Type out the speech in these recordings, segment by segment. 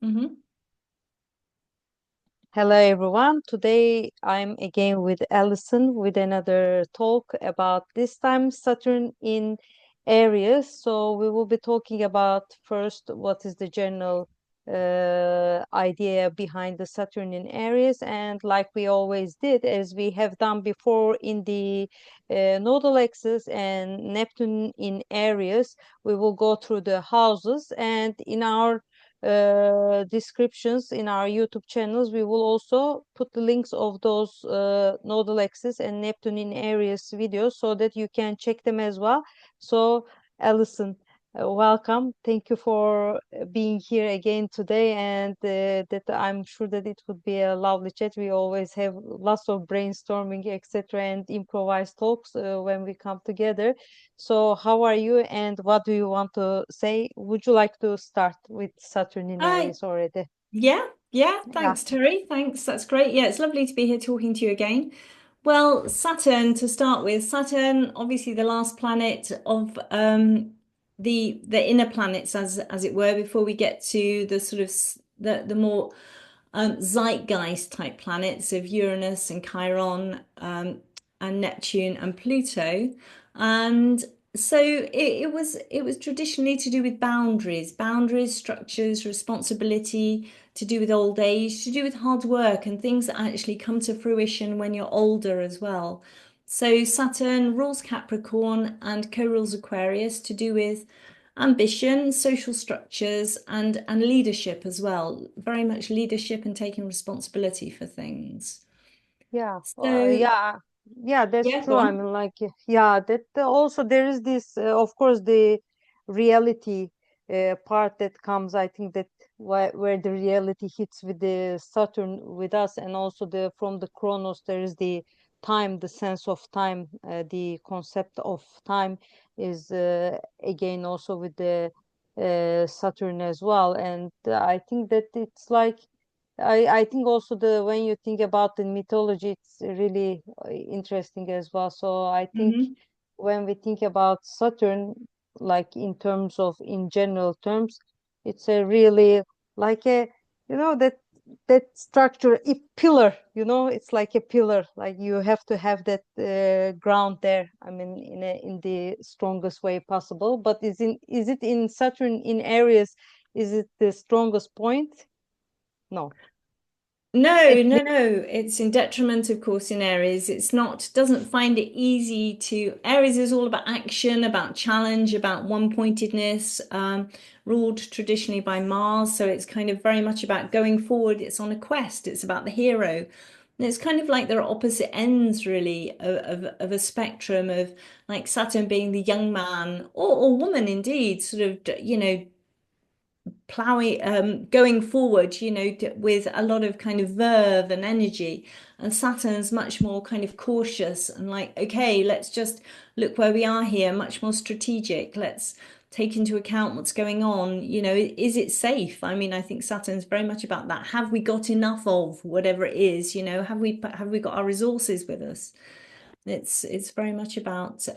Mm-hmm. Hello everyone. Today I'm again with Alison with another talk about this time Saturn in Aries. So we will be talking about first what is the general idea behind the Saturn in Aries, and like we always did, as we have done before in the Nodal Axis and Neptune in Aries, we will go through the houses, and in our descriptions in our YouTube channels, we will also put the links of those Nodal Axis and Neptune in Aries videos so that you can check them as well. So, Alison, welcome. Thank you for being here again today, and that I'm sure that it would be a lovely chat. We always have lots of brainstorming, etc., and improvised talks when we come together. So, how are you and what do you want to say? Would you like to start with Saturn in Hi. Aries already? Yeah. Yeah. Thanks, Terry. Thanks. That's great. Yeah, it's lovely to be here talking to you again. Well, Saturn to start with. Saturn, obviously the last planet of the inner planets, as it were, before we get to the sort of the more zeitgeist type planets of Uranus and Chiron and Neptune and Pluto. And so it was traditionally to do with boundaries, structures, responsibility, to do with old age, to do with hard work and things that actually come to fruition when you're older as well. So Saturn rules Capricorn and co-rules Aquarius, to do with ambition, social structures, and leadership as well. Very much leadership and taking responsibility for things. Yeah, So yeah, that's yeah, go true. I on. mean, like, yeah, that also there is this, of course, the reality part that comes. I think that where the reality hits with the Saturn with us, and also the from the Chronos, there is the time, the sense of time, the concept of time is again also with the Saturn as well. And I think that it's like. I think also the when you think about the mythology, it's really interesting as well. So I think Hmm. when we think about Saturn, like in terms of in general terms, it's a really like a that structure, a pillar. It's like a pillar. Like you have to have that ground there. I mean, in the strongest way possible. But is it in Saturn in Aries? Is it the strongest point? No. No. It's in detriment, of course, in Aries. It's not, doesn't find it easy to. Aries is all about action, about challenge, about one-pointedness, ruled traditionally by Mars. So it's kind of very much about going forward. It's on a quest. It's about the hero. And it's kind of like there are opposite ends, really, of a spectrum of like Saturn being the young man or woman, indeed, sort of, plowing going forward, with a lot of kind of verve and energy. And Saturn's much more kind of cautious and like, okay, let's just look where we are here, much more strategic. Let's take into account what's going on. Is it safe? I mean, I think Saturn's very much about that. Have we got enough of whatever it is? Have we got our resources with us? It's very much about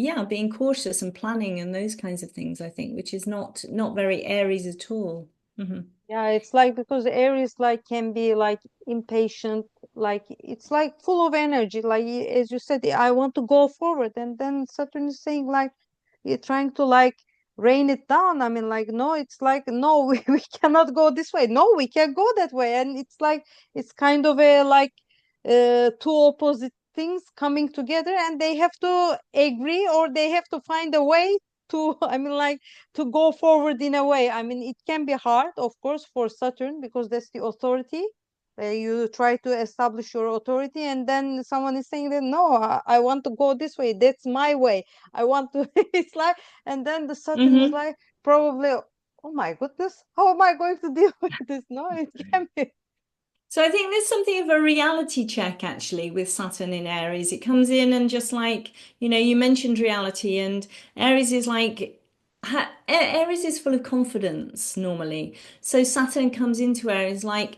yeah, being cautious and planning and those kinds of things, I think, which is not very Aries at all. Hmm. Yeah, it's like because Aries like can be like impatient, like it's like full of energy. Like as you said, I want to go forward, and then Saturn is saying like you're trying to like rain it down. I mean, like no, it's like no, we cannot go this way. No, we can't go that way, and it's like it's kind of a like two opposite things coming together, and they have to agree or they have to find a way to. I mean, like to go forward in a way. I mean, it can be hard, of course, for Saturn because that's the authority. You try to establish your authority, and then someone is saying that no, I want to go this way. That's my way. I want to. It's like, and then the Saturn is Hmm. like probably, oh my goodness, how am I going to deal with this? No, it can be. So I think there's something of a reality check actually with Saturn in Aries. It comes in and just like, you mentioned reality, and Aries is like, Aries is full of confidence normally. So Saturn comes into Aries like,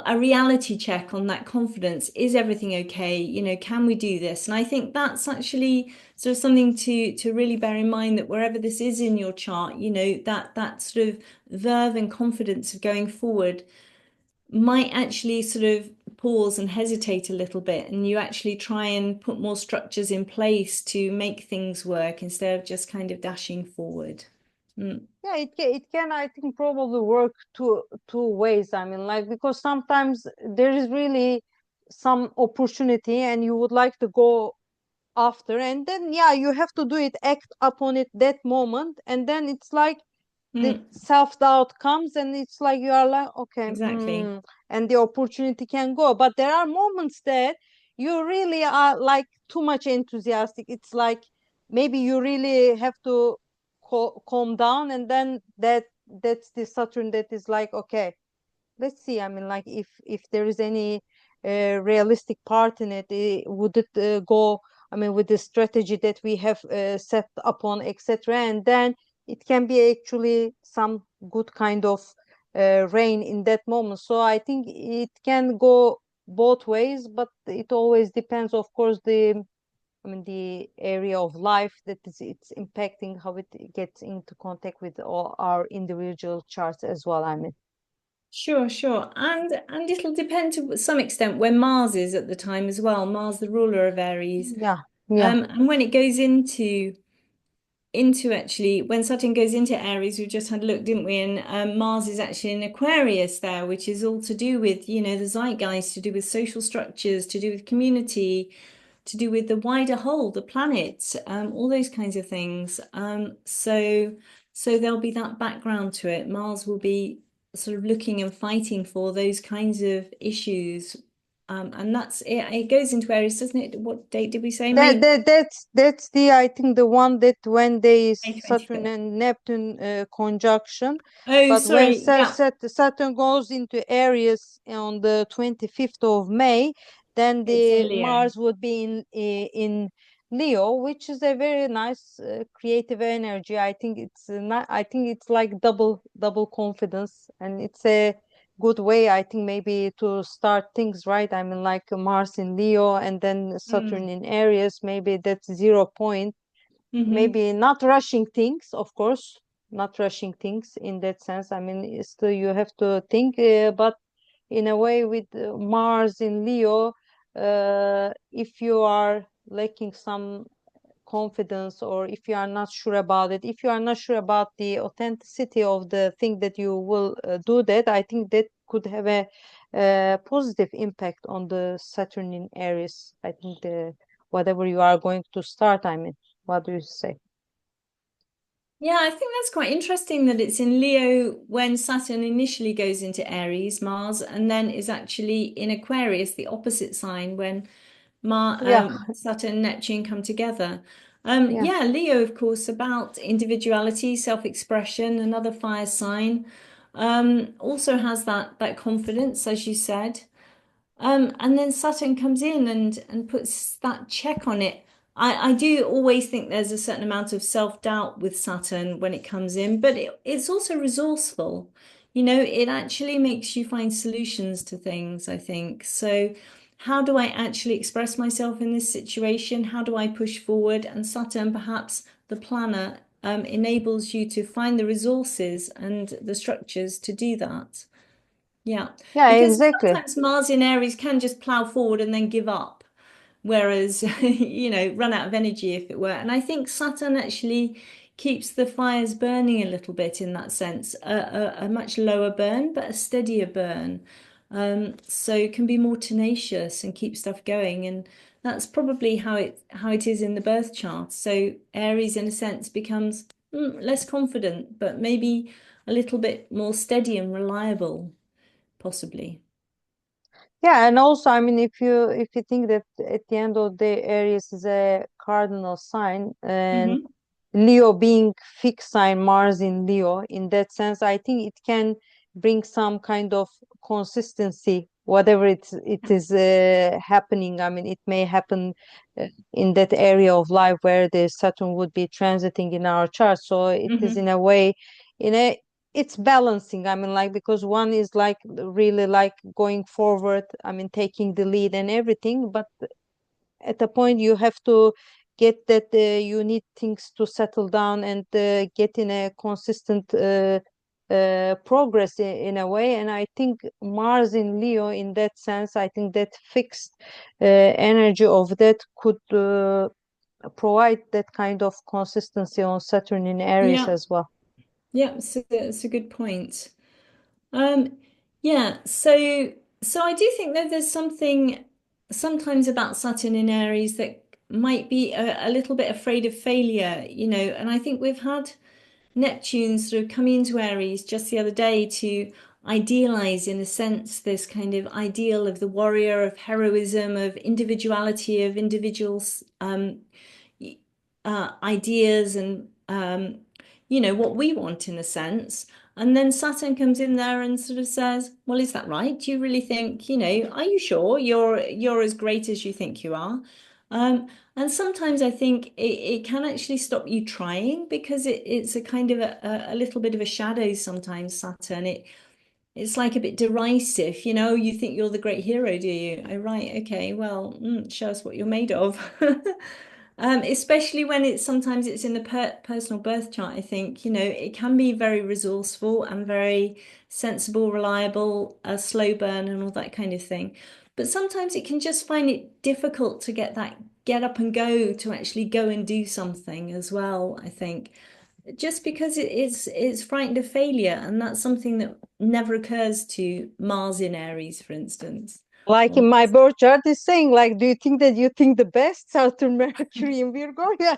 a reality check on that confidence. Is everything okay? Can we do this? And I think that's actually sort of something to really bear in mind, that wherever this is in your chart, that sort of verve and confidence of going forward might actually sort of pause and hesitate a little bit, and you actually try and put more structures in place to make things work instead of just kind of dashing forward. Mm, Yeah, it can I think probably work two ways. I mean, like, because sometimes there is really some opportunity and you would like to go after, and then yeah, you have to do it, act upon it that moment, and then it's like the mm, self-doubt comes and it's like you are like, okay, exactly. and the opportunity can go. But there are moments that you really are like too much enthusiastic. It's like maybe you really have to calm down, and then that's the Saturn that is like, okay, let's see. I mean, like, if there is any realistic part in it, would it go, I mean, with the strategy that we have set upon, etc. And then it can be actually some good kind of rain in that moment. So I think it can go both ways, but it always depends, of course, the area of life that is it's impacting, how it gets into contact with all our individual charts as well. I mean, Sure, sure. And it'll depend to some extent where Mars is at the time as well. Mars, the ruler of Aries. yeah, yeah. And when it goes into actually when Saturn goes into Aries, we just had a look, didn't we? And Mars is actually in Aquarius there, which is all to do with, the zeitgeist, to do with social structures, to do with community, to do with the wider whole, the planet, all those kinds of things. So there'll be that background to it. Mars will be sort of looking and fighting for those kinds of issues. And that's it. It goes into Aries, doesn't it? What date did we say? That's the, I think, the one that when they May Saturn 25th. and Neptune conjunction. Oh, But when sorry. Yeah, Saturn goes into Aries on the 25th of May, then it's in the Leo. Mars would be in Leo, which is a very nice creative energy. I think it's not, I think it's like double confidence, and it's a good way, I think, maybe to start things right. I mean, like Mars in Leo and then Saturn Mm. in Aries, maybe that's 0 point. Hmm. Maybe not rushing things, of course, not rushing things in that sense. I mean, still you have to think, but in a way with Mars in Leo, if you are lacking some confidence, or if you are not sure about it, if you are not sure about the authenticity of the thing that you will do, that I think that could have a positive impact on the Saturn in Aries. I think the whatever you are going to start, I mean, what do you say? Yeah, I think that's quite interesting that it's in Leo when Saturn initially goes into Aries, Mars, and then is actually in Aquarius, the opposite sign, when Yeah, Saturn and Neptune come together. yeah. Yeah, Leo, of course, about individuality, self-expression, another fire sign. Also has that confidence, as you said. And then Saturn comes in and puts that check on it. I do always think there's a certain amount of self-doubt with Saturn when it comes in, but it's also resourceful. It actually makes you find solutions to things, I think. So, how do I actually express myself in this situation? How do I push forward? And Saturn, perhaps the planner, enables you to find the resources and the structures to do that. Yeah, Yeah, because exactly. sometimes Mars in Aries can just plow forward and then give up, whereas, run out of energy, if it were. And I think Saturn actually keeps the fires burning a little bit in that sense, a much lower burn, but a steadier burn. So it can be more tenacious and keep stuff going. And that's probably how it is in the birth chart. So Aries, in a sense, becomes less confident, but maybe a little bit more steady and reliable possibly. Yeah, and also, I mean, if you think that at the end of the day, Aries is a cardinal sign, and Hmm. Leo being fixed sign, Mars in Leo, in that sense, I think it can bring some kind of consistency, whatever it is happening. I mean, it may happen in that area of life where the Saturn would be transiting in our chart. So it is Hmm. in a way, in a it's balancing. I mean, like, because one is like really like going forward. I mean, taking the lead and everything, but at a point you have to get that you need things to settle down and get in a consistent progress in a way. And I think Mars in Leo, in that sense, I think that fixed energy of that could provide that kind of consistency on Saturn in Aries Yeah. as well. Yeah, so that's a good point. Um, yeah, so I do think that there's something sometimes about Saturn in Aries that might be a little bit afraid of failure, and I think we've had Neptune sort of come into Aries just the other day to idealize, in a sense, this kind of ideal of the warrior, of heroism, of individuality, of individuals, ideas and what we want in a sense. And then Saturn comes in there and sort of says, "Well, is that right? Do you really think, are you sure you're as great as you think you are?" And sometimes I think it can actually stop you trying because it's a kind of a little bit of a shadow sometimes, Saturn. It's like a bit derisive, you think you're the great hero, do you? Oh, right, okay, well, show us what you're made of. Especially when sometimes it's in the personal birth chart, I think, it can be very resourceful and very sensible, reliable, a slow burn and all that kind of thing. But sometimes it can just find it difficult to get that get up and go to actually go and do something as well, I think just because it's frightened of failure, and that's something that never occurs to Mars in Aries, for instance. Like Or in my birth chart is saying, like, do you think that you think the best? Saturn, Mercury in Virgo? Yeah.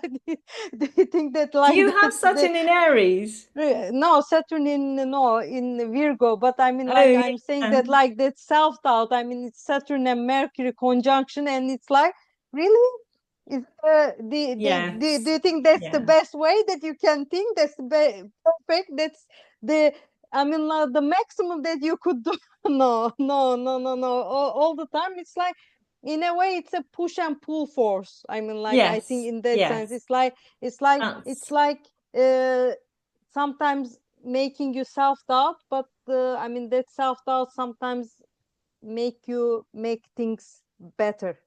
Do you think that do like you have that? Saturn in Aries? No, Saturn in no in Virgo, but I mean, like, Oh I'm saying yeah, that like that self-doubt. I mean, it's Saturn and Mercury conjunction, and it's like, really? Is do yes, you think that's the yeah, best way that you can think? That's the perfect. That's the I mean, the maximum that you could do. No, no, no, no, no. All the time, it's like, in a way, it's a push and pull force. I mean, like, I think yes, in that sense, yes. it's That's like uh, sometimes making you self-doubt, but I mean, that self-doubt sometimes make you make things better.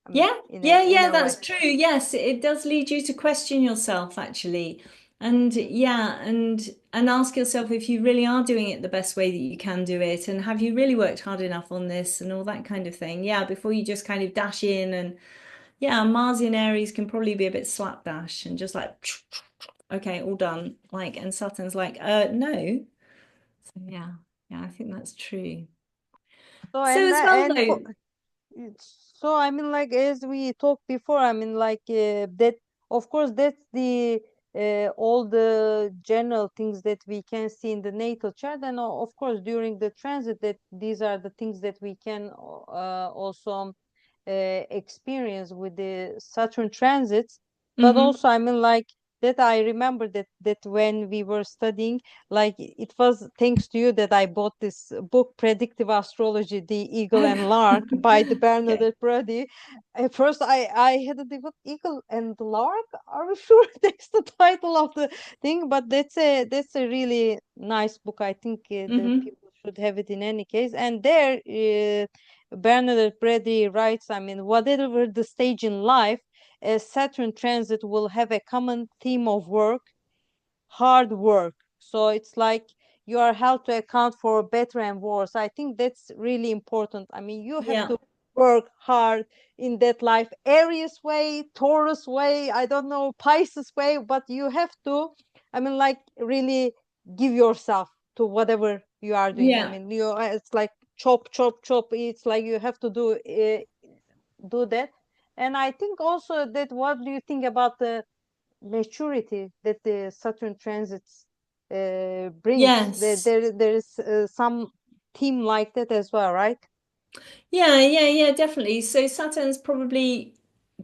I mean, yeah, yeah, in yeah. a That's way. true. Yes, it does lead you to question yourself, actually. And yeah, and ask yourself if you really are doing it the best way that you can do it, and have you really worked hard enough on this and all that kind of thing. Yeah, before you just kind of dash in. And yeah, Mars in Aries can probably be a bit slapdash and just like okay, all done. Like, and Saturn's like, no. So yeah, yeah, I think that's true. So So and as well and though, so I mean, like, as we talked before, I mean, like, that of course that's the all the general things that we can see in the natal chart, and of course during the transit, that these are the things that we can also experience with the Saturn transits. But hmm also, I mean, like, that I remember that when we were studying, like, it was thanks to you that I bought this book, Predictive Astrology, The Eagle and Lark, by the okay. Bernadette Brady. At first, I had a difficult, Eagle and Lark. Are we sure that's the title of the thing? But that's a really nice book. I think the hmm people should have it in any case. And there, Bernadette Brady writes, I mean, whatever the stage in life, a Saturn transit will have a common theme of work, hard work. So it's like you are held to account for better and worse. I think that's really important. I mean, you have Yeah, to work hard in that life, Aries way, Taurus way, I don't know, Pisces way, but you have to, I mean, like, really give yourself to whatever you are doing. I yeah, mean, it's like chop, chop, chop. It's like you have to do that. And I think also that, what do you think about the maturity that the Saturn transits brings? yes. There is some theme like that as well, right? Yeah, yeah, yeah, definitely. So Saturn's probably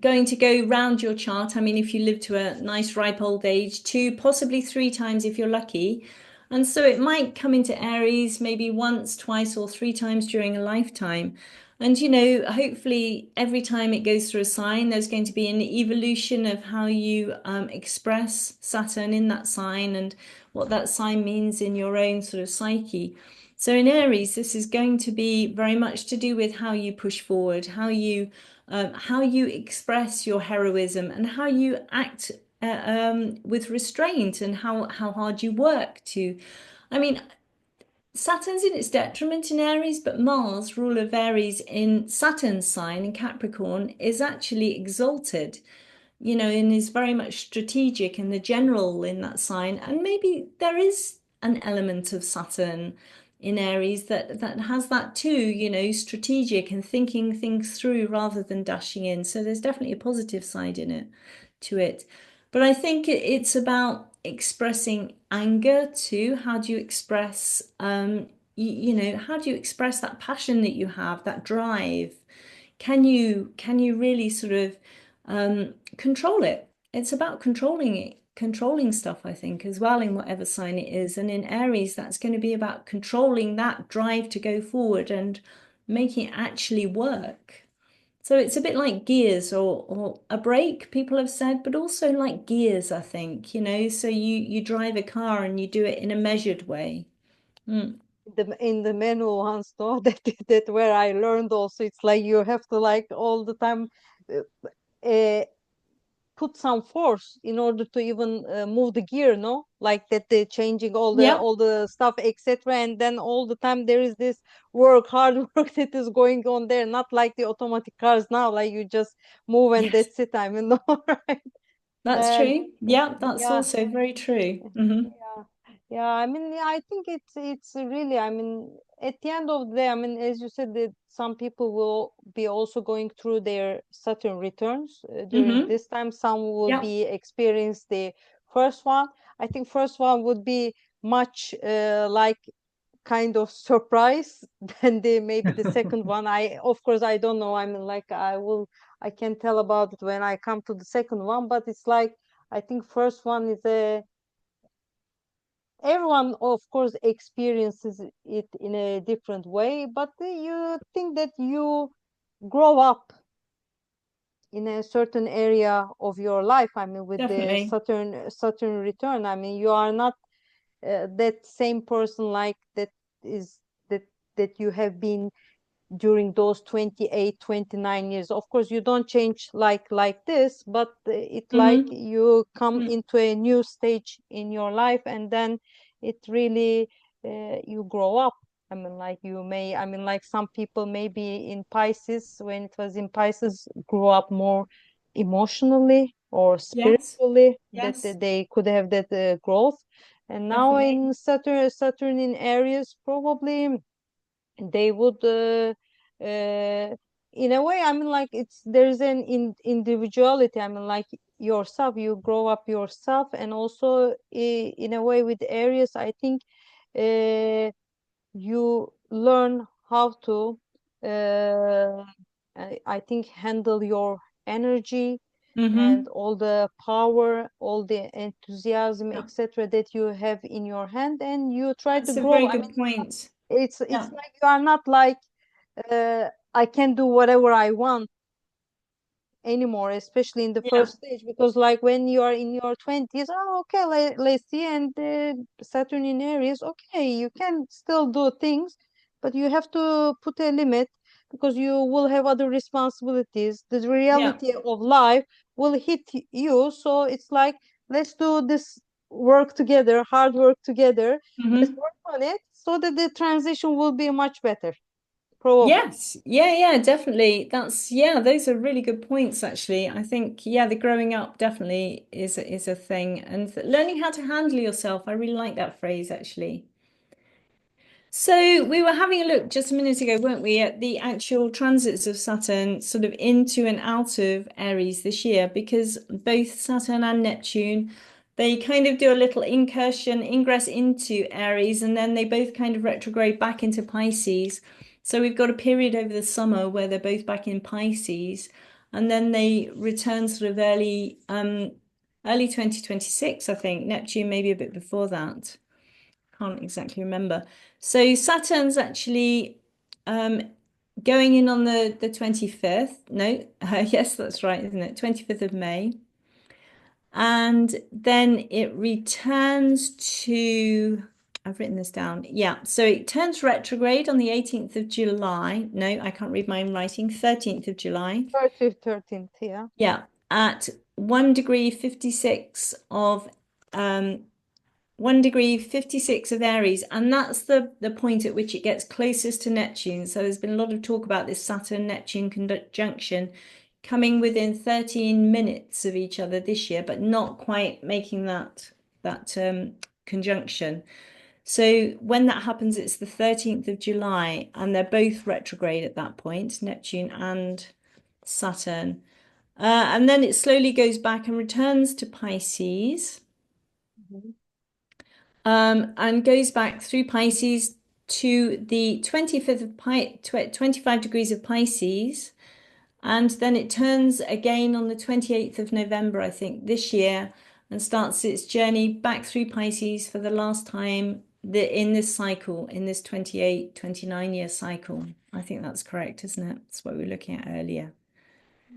going to go round your chart. I mean, if you live to a nice ripe old age, two, possibly three times if you're lucky. And so it might come into Aries maybe once, twice, or three times during a lifetime. And hopefully every time it goes through a sign, there's going to be an evolution of how you express Saturn in that sign and what that sign means in your own sort of psyche. So in Aries, this is going to be very much to do with how you push forward, how you express your heroism, and how you act with restraint, and how hard you work to I mean, Saturn's in its detriment in Aries, but Mars, ruler of Aries in Saturn's sign in Capricorn, is actually exalted, and is very much strategic and the general in that sign. And maybe there is an element of Saturn in Aries that has that too, strategic and thinking things through rather than dashing in. So there's definitely a positive side in it to it. But I think it's about expressing anger too. How do you express how do you express that passion that you have, that drive? Can you really sort of control it? It's about controlling it, controlling stuff, I think, as well in whatever sign it is. And in Aries, that's going to be about controlling that drive to go forward and making it actually work. So it's a bit like gears or a brake, people have said, but also like gears, I think, so you drive a car and you do it in a measured way. Mm. In the manual ones, no, that where I learned also, it's like you have to like all the time uh, uh, put some force in order to even move the gear, no, like that they're changing all the Yeah. all the stuff, etc. And then all the time there is this hard work that is going on there, not like the automatic cars now, like you just move and Yes, that's it. I mean, all right. that's And true. Yeah, that's yeah, also very true. yeah, yeah. I mean, yeah, I think it's really. I mean, at the end of the day, I mean, as you said, that some people will be also going through their Saturn returns during Hmm. this time. Some will Yeah. be experience the first one. I think first one would be much like kind of surprise than the maybe the second one. I of course I don't know. I mean, like I can tell about it when I come to the second one, but it's like I think first one is a everyone of course experiences it in a different way, but you think that you grow up in a certain area of your life. I mean, with the Definitely. Saturn return, I mean, you are not that same person like that is that that you have been during those 28, 29 years. Of course you don't change like this, but it like Hmm. you come into a new stage in your life, and then it really you grow up. I mean, like you may, I mean, like some people maybe in Pisces, when it was in Pisces, grew up more emotionally or Yes. spiritually, that Yes. they could have that growth. And now Definitely. in Saturn in Aries, probably they would in a way, I mean, like it's there's an individuality. I mean, like yourself, you grow up yourself, and also in a way with Aries, I think uh, you learn how to uh, I think handle your energy and Hmm. all the power, all the enthusiasm, Yeah. etc., that you have in your hand, and you try to That's a grow. very I mean, good point. it's Yeah. like you are not like I can do whatever I want anymore, especially in the Yeah. first stage, because like when you are in your 20s, oh, okay, let's see, and Saturn in Aries, okay, you can still do things, but you have to put a limit because you will have other responsibilities. The Yeah. reality of life will hit you, so it's like let's do this work together, hard work together. Let's Hmm. work on it so that the transition will be much better, probably. Yes. Yeah, yeah, definitely. Yeah, those are really good points, actually. I think, yeah, the growing up definitely is a thing. And learning how to handle yourself. I really like that phrase, actually. So we were having a look just a minute ago, weren't we, at the actual transits of Saturn sort of into and out of Aries this year, because both Saturn and Neptune, they kind of do a little incursion, ingress into Aries, and then they both kind of retrograde back into Pisces. So we've got a period over the summer where they're both back in Pisces, and then they return sort of early 2026, I think. Neptune maybe a bit before that. Can't exactly remember. So Saturn's actually um, going in on the 25th. No, yes, that's right, isn't it? 25th of May. And then it returns to, I've written this down. Yeah, so it turns retrograde on the 18th of July. No, I can't read my own writing. 13th of July. 13th, yeah. Yeah, at 1 degree 56 of um, 1 degree 56 of Aries, and that's the point at which it gets closest to Neptune. So there's been a lot of talk about this Saturn-Neptune conjunction coming within 13 minutes of each other this year, but not quite making that conjunction. So when that happens, it's the 13th of July, and they're both retrograde at that point, Neptune and Saturn. And then it slowly goes back and returns to Pisces, Mhm. and goes back through Pisces to the 25th of 25 degrees of Pisces. And then it turns again on the 28th of November, I think, this year, and starts its journey back through Pisces for the last time in this cycle, in this 28, 29-year cycle. I think that's correct, isn't it? That's what we were looking at earlier.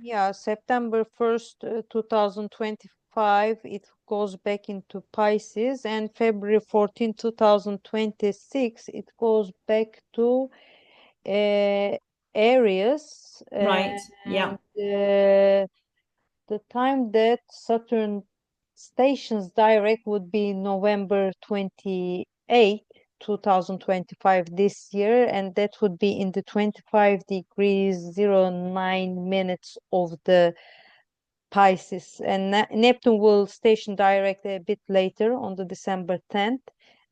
Yeah, September 1st, 2025, it goes back into Pisces, and February 14th, 2026, it goes back to uh, Aries, Right. and Yeah. the time that Saturn stations direct would be November 28th, 2025 this year, and that would be in the 25 degrees 09 minutes of the Pisces. And Neptune will station direct a bit later on the December 10th,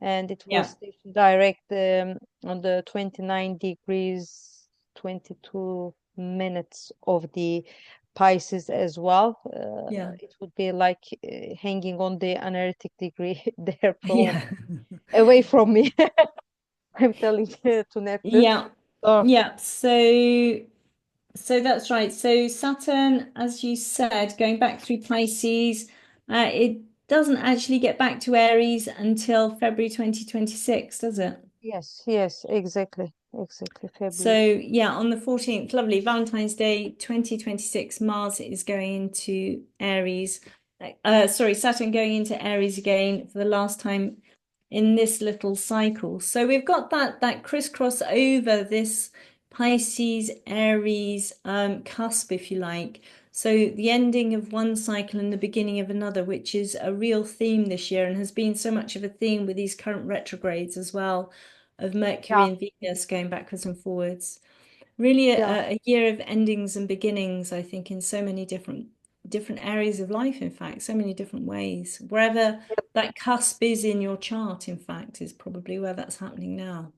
and it will Yeah. station direct on the 29 degrees 22 minutes of the Pisces as well. Yeah. It would be like hanging on the analytic degree there from Yeah. away from me. I'm telling you to Neptune. Yeah. So Yeah. So that's right. So Saturn, as you said, going back through Pisces, it doesn't actually get back to Aries until February 2026, does it? yes, yes, exactly, So February. yeah, on the 14th, lovely Valentine's Day 2026, Mars is going into Aries. Sorry, Saturn going into Aries again for the last time in this little cycle. So we've got that crisscross over this Pisces Aries cusp, if you like. So the ending of one cycle and the beginning of another, which is a real theme this year and has been so much of a theme with these current retrogrades as well, of Mercury Yeah, and Venus going backwards and forwards. Really yeah. a year of endings and beginnings, I think, in so many different areas of life, in fact, so many different ways. Wherever that cusp is in your chart, in fact, is probably where that's happening now.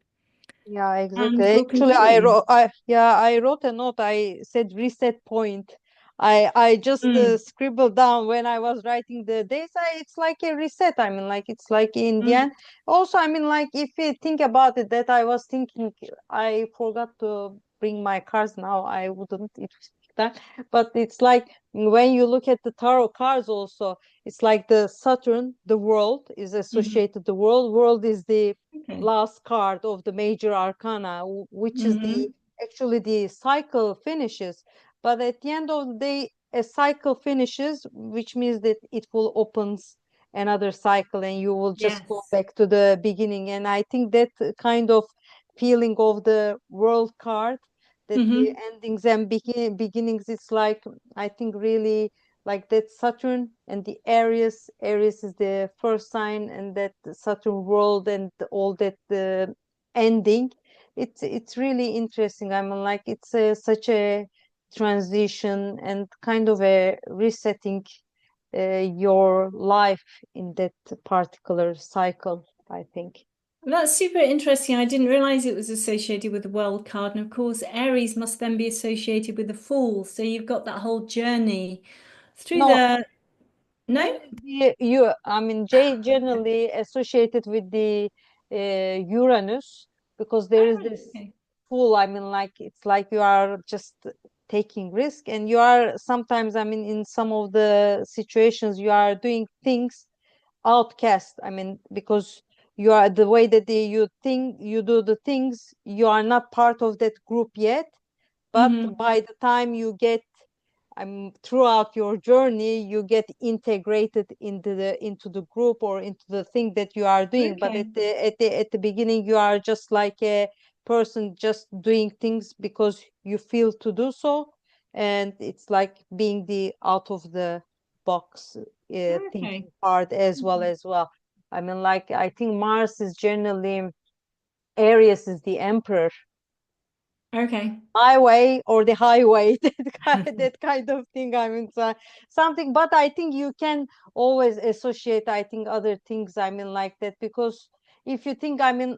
Yeah, And exactly. we'll Actually, I continue. wrote, I wrote a note. I said reset point. I just Mm, scribbled down when I was writing the days. It's like a reset. I mean, like it's like in the mm, end. Also, I mean, like if you think about it, that I was thinking, I forgot to bring my cards now. I wouldn't. It was that, but it's like when you look at the tarot cards, also, it's like the Saturn, the world is mhm. associated. The world is the Okay. last card of the major arcana, which is the Hmm. actually the cycle finishes. But at the end of the day, a cycle finishes, which means that it will opens another cycle and you will just go Yes. back to the beginning. And I think that kind of feeling of the world card, that the Hmm. endings and beginnings, it's like, I think really like that Saturn and the Aries is the first sign, and that Saturn world and all that the ending. It's really interesting. I mean, like it's such a transition and kind of a resetting your life in that particular cycle, I think. That's super interesting. I didn't realize it was associated with the world card. And of course, Aries must then be associated with the Fool. So you've got that whole journey through No, the. No? I mean, J generally associated with the Uranus, because there Oh, is right. this Okay. fool. I mean, like it's like you are just taking risk, and you are sometimes, I mean, in some of the situations, you are doing things outcast. I mean, because you are the way that you think, you do the things, you are not part of that group yet, but Hmm. by the time you get throughout your journey, you get integrated into the group or into the thing that you are doing. But Okay. at the beginning, you are just like a person just doing things because you feel to do so, and it's like being the out of the box Okay. thinking part as well. I mean, like I think Mars is generally Aries is the emperor, Okay. highway or the highway, that kind of thing. I mean, something, but I think you can always associate, I think, other things, I mean, like that, because if you think, I mean,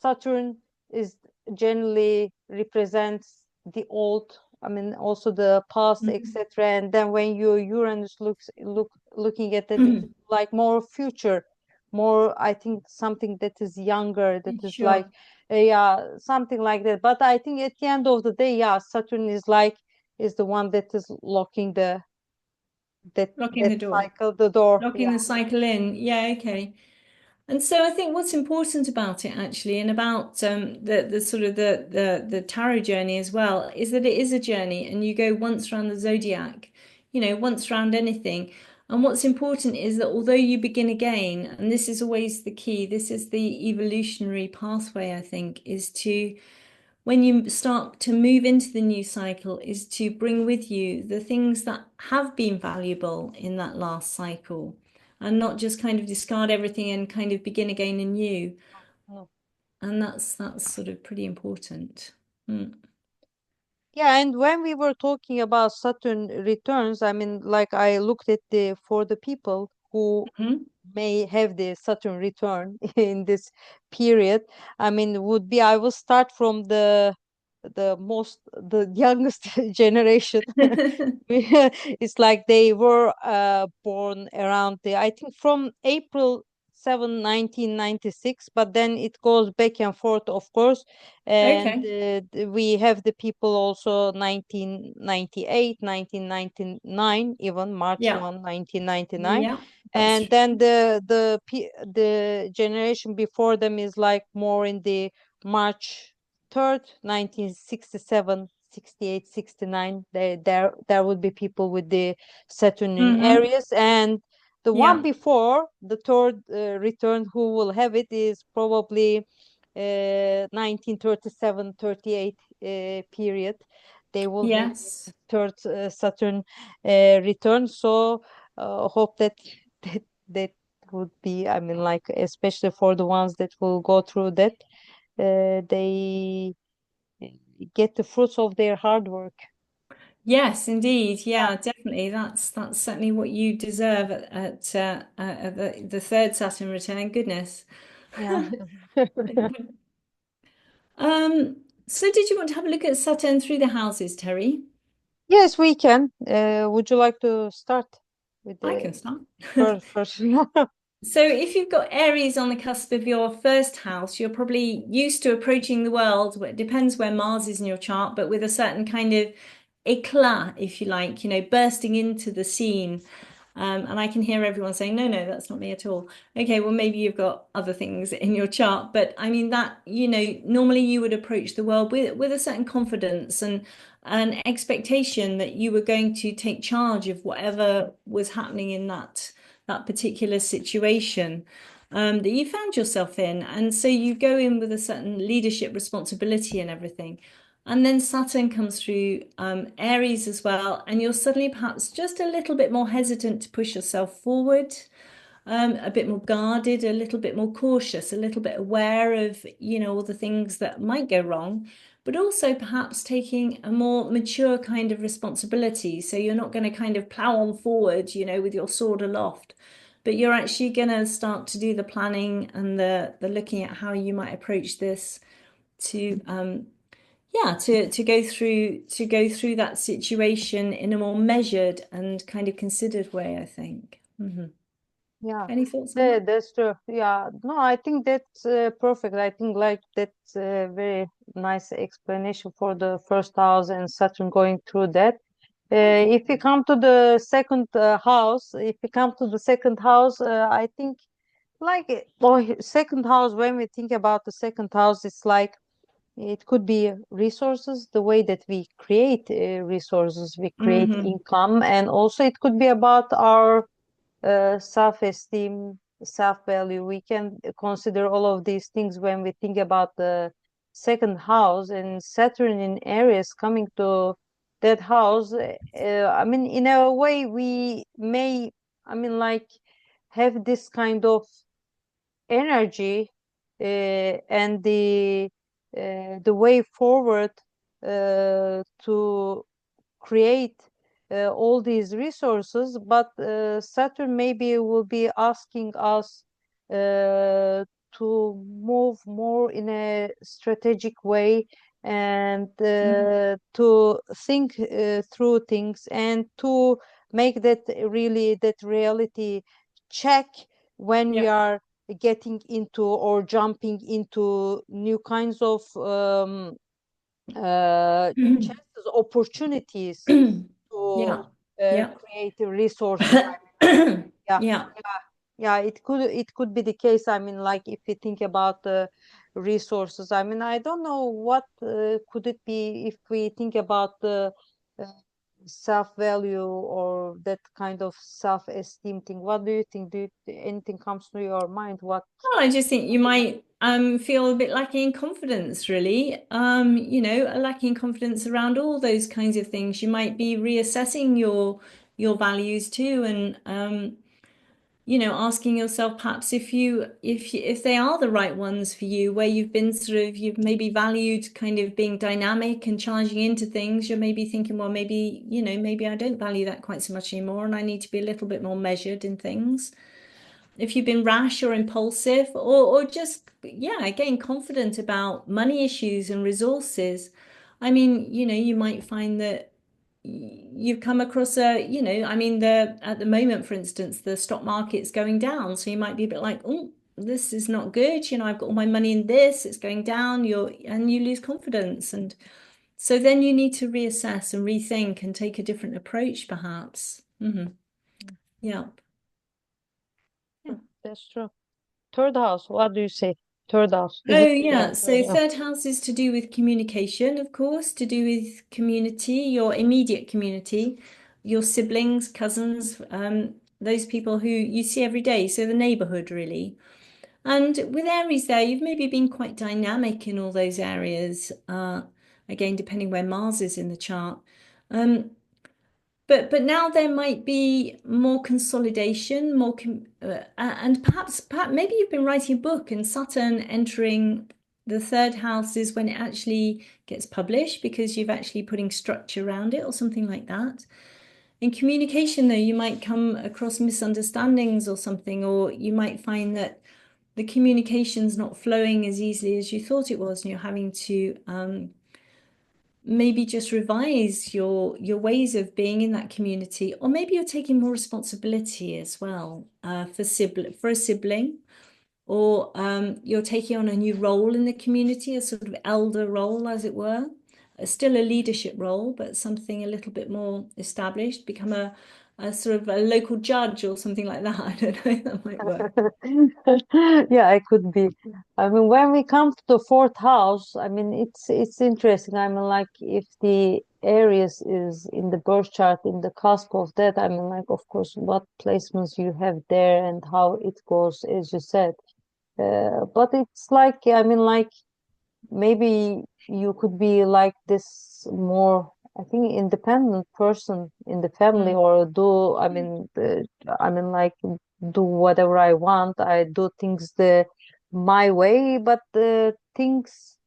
Saturn is generally represents the old, I mean, also the past, Mhm. etc. And then when you Uranus looking at it, it's like more future, more, I think, something that is younger, that is like, Sure. yeah, something like that. But I think at the end of the day, yeah, Saturn is like is the one that is locking the Locking that the door. cycle, the door. Locking Yeah. the cycle in. Yeah, okay. And so I think what's important about it actually, and about the sort of the tarot journey as well, is that it is a journey, and you go once around the zodiac, once around anything. And what's important is that although you begin again, and this is always the key, this is the evolutionary pathway, I think, is to when you start to move into the new cycle, is to bring with you the things that have been valuable in that last cycle and not just kind of discard everything and kind of begin again anew. Mm. And that's sort of pretty important. Mm. Yeah, and when we were talking about Saturn returns, I mean, like I looked at the for the people who Mhm. may have the Saturn return in this period. I mean, would be I will start from the youngest generation. It's like they were born around the, I think, from April 7, 1996, but then it goes back and forth, of course. And Okay. we have the people also 1998, 1999, even Yeah. March 1, 1999. Yeah, that's And true. then the generation before them is like more in the March 3rd, 1967, 68, 69. There would be people with the Saturn in Hmm. Aries. And the one Yeah. before the third return who will have it is probably 1937, 38 period. They will have Yes. third Saturn return. So hope that that that would be, I mean, like especially for the ones that will go through that, they get the fruits of their hard work. Yes, indeed. Yeah, definitely. That's certainly what you deserve at the third Saturn return. Goodness. Yeah. So did you want to have a look at Saturn through the houses, Terry? Yes, we can. Would you like to start with I the can start. first? So if you've got Aries on the cusp of your first house, you're probably used to approaching the world. Well, it depends where Mars is in your chart, but with a certain kind of éclat, if you like, bursting into the scene. And I can hear everyone saying, no, no, that's not me at all. Okay, well, maybe you've got other things in your chart, but I mean that, normally you would approach the world with a certain confidence and an expectation that you were going to take charge of whatever was happening in that particular situation that you found yourself in. And so you go in with a certain leadership responsibility and everything. And then Saturn comes through Aries as well, and you're suddenly perhaps just a little bit more hesitant to push yourself forward, a bit more guarded, a little bit more cautious, a little bit aware of, all the things that might go wrong, but also perhaps taking a more mature kind of responsibility. So you're not going to kind of plow on forward, with your sword aloft, but you're actually going to start to do the planning and the looking at how you might approach this to yeah, to go through that situation in a more measured and kind of considered way, I think. Yeah, Any thoughts on that? that's true. Yeah, no, I think that's perfect. I think like that's a very nice explanation for the first house and Saturn going through that. Okay. If we come to the second house, if we come to the second house, I think like second house, when we think about the second house, it's like it could be resources, the way that we create resources, we create Hmm. income, and also it could be about our self-esteem, self-value. We can consider all of these things when we think about the second house, and Saturn in Aries coming to that house. I mean, in a way, we may, I mean, like, have this kind of energy and the way forward to create all these resources, but Saturn maybe will be asking us to move more in a strategic way and Mhm. to think through things and to make that really that reality check when we Yeah. are getting into or jumping into new kinds of chances, opportunities to Yeah. Yeah. create resources. Yeah, Yeah. yeah, it could be the case. I mean, like if you think about the resources, I mean, I don't know what could it be if we think about the uh, self-value or that kind of self-esteem thing. What do you think? Anything comes to your mind? What Well, I just think you could be? might feel a bit lacking in confidence, really. A lacking confidence around all those kinds of things. You might be reassessing your values too, and asking yourself perhaps if they are the right ones for you, where you've maybe valued kind of being dynamic and charging into things. You're maybe thinking, well, maybe I don't value that quite so much anymore, and I need to be a little bit more measured in things if you've been rash or impulsive or just again confident about money issues and resources. I mean, you might find that you've come across the at the moment, for instance, the stock market's going down, so you might be a bit like, oh, this is not good, I've got all my money in this, it's going down, you lose confidence, and so then you need to reassess and rethink and take a different approach perhaps. Yeah. Yeah, that's true. Third house. What do you say? Third house. Is Oh, it? Yeah, yeah. third So house. third house is to do with communication, of course, to do with community, your immediate community, your siblings, cousins, those people who you see every day. So the neighborhood, really. And with Aries there, you've maybe been quite dynamic in all those areas. Again, depending where Mars is in the chart. Um, but now there might be more consolidation, and perhaps maybe you've been writing a book and Saturn entering the third house is when it actually gets published because you've actually putting structure around it or something like that. In communication, though, you might come across misunderstandings or something, or you might find that the communication's not flowing as easily as you thought it was, and you're having to maybe just revise your ways of being in that community, or maybe you're taking more responsibility as well for a sibling, or you're taking on a new role in the community, a sort of elder role, as it were. Still a leadership role, but something a little bit more established. Become a sort of a local judge or something like that. I don't know, that might work. Yeah, it could be. I mean, when we come to the fourth house, I mean, it's interesting. I mean, like if the Aries is in the birth chart in the cusp of that, I mean, like of course, what placements you have there and how it goes, as you said. But it's like, I mean, like maybe you could be like this more, I think, independent person in the family, Mm. or do, I mean, like do whatever I want. I do things the my way, but the things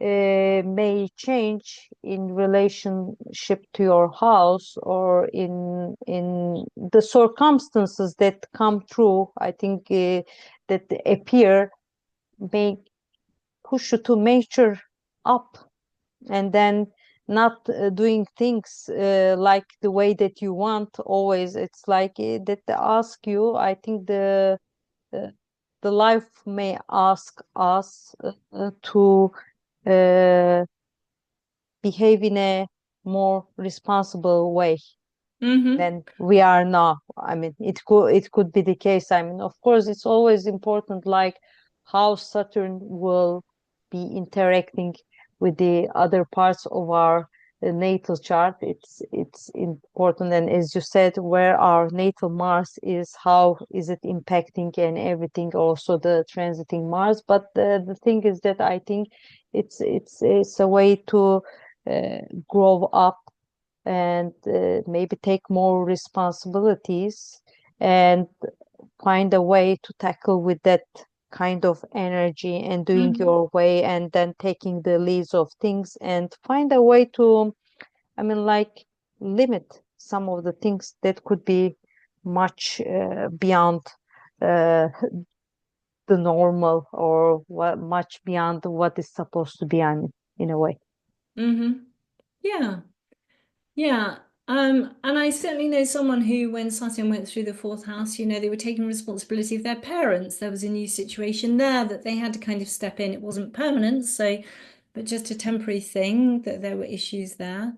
may change in relationship to your house or in the circumstances that come through. I think that appear may push you to mature up and then not doing things like the way that you want always. It's like that they ask you, I think uh, the life may ask us to uh, behave in a more responsible way Mm-hmm. than we are now. I mean, it could be the case. I mean, of course, it's always important, like how Saturn will be interacting with the other parts of our natal chart. It's important, and as you said, where our natal Mars is, how is it impacting and everything. Also, the transiting Mars. But the thing is that I think it's a way to grow up and maybe take more responsibilities and find a way to tackle with that kind of energy and doing Hmm. your way and then taking the leads of things and find a way to, I mean, like limit some of the things that could be much beyond uh, the normal or what much beyond what is supposed to be on in a way. Hmm. Yeah. Yeah. And I certainly know someone who, when Saturn went through the fourth house, they were taking responsibility of their parents. There was a new situation there that they had to kind of step in. It wasn't permanent, so, but just a temporary thing that there were issues there.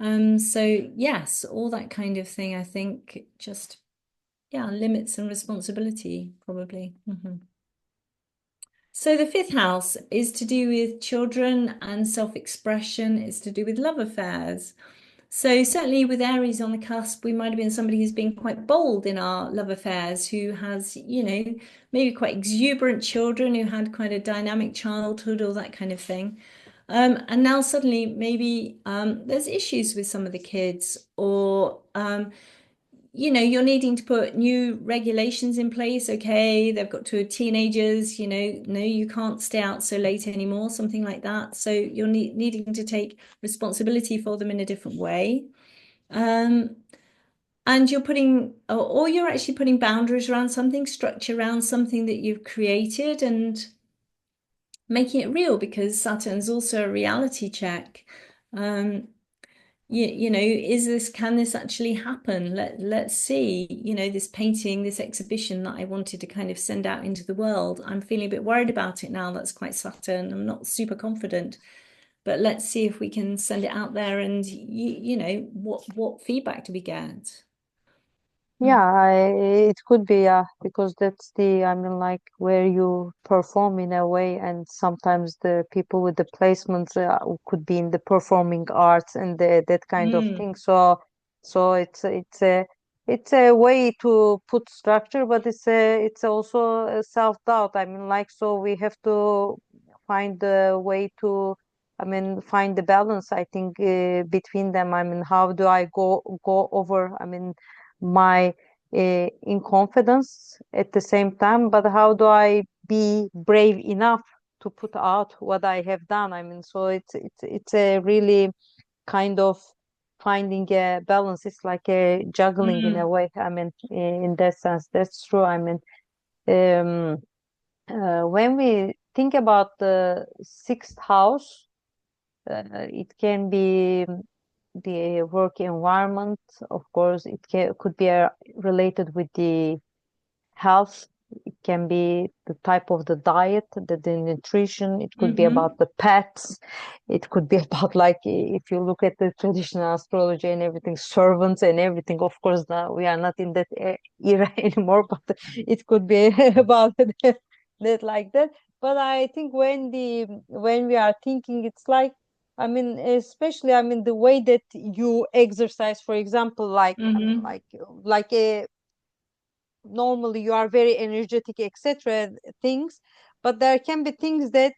So yes, all that kind of thing, I think just, yeah, limits and responsibility, probably. So the fifth house is to do with children and self-expression. It's to do with love affairs. So certainly with Aries on the cusp, we might have been somebody who's been quite bold in our love affairs, who has, maybe quite exuberant children, who had quite a dynamic childhood, all that kind of thing. And now suddenly maybe there's issues with some of the kids, or you're needing to put new regulations in place. Okay, they've got to teenagers, no, you can't stay out so late anymore, something like that. So you're needing to take responsibility for them in a different way. Um, and you're putting, or you're actually putting boundaries around something, structure around something that you've created and making it real, because Saturn's also a reality check. Um, is can this actually happen? Let's see, this painting, this exhibition that I wanted to kind of send out into the world. I'm feeling a bit worried about it now. That's quite Saturn. I'm not super confident, but let's see if we can send it out there and what feedback do we get? Yeah, it could be, because that's the, I mean, like where you perform in a way, and sometimes the people with the placements could be in the performing arts and that kind of Mm, thing. So it's a way to put structure, but it's also a self-doubt. I mean, like, so we have to find the way to, I mean, find the balance, I think, between them. I mean, how do I go over, I mean, my in confidence at the same time, but how do I be brave enough to put out what I have done? I mean, so it's a really kind of finding a balance. It's like a juggling in a mm, way. I mean, in that sense, that's true. I mean, um, when we think about the sixth house, it can be the work environment. Of course, could be related with the health. It can be the type of the diet, the nutrition. It could be about mm-hmm. the pets. It could be about, like, if you look at the traditional astrology and everything, servants and everything. Of course, now we are not in that era anymore, but it could be about that like that. But I think when we are thinking, it's like, I mean, especially, I mean, the way that you exercise, for example, like, I mean, Mm-hmm. like a normally you are very energetic, etc. things, but there can be things that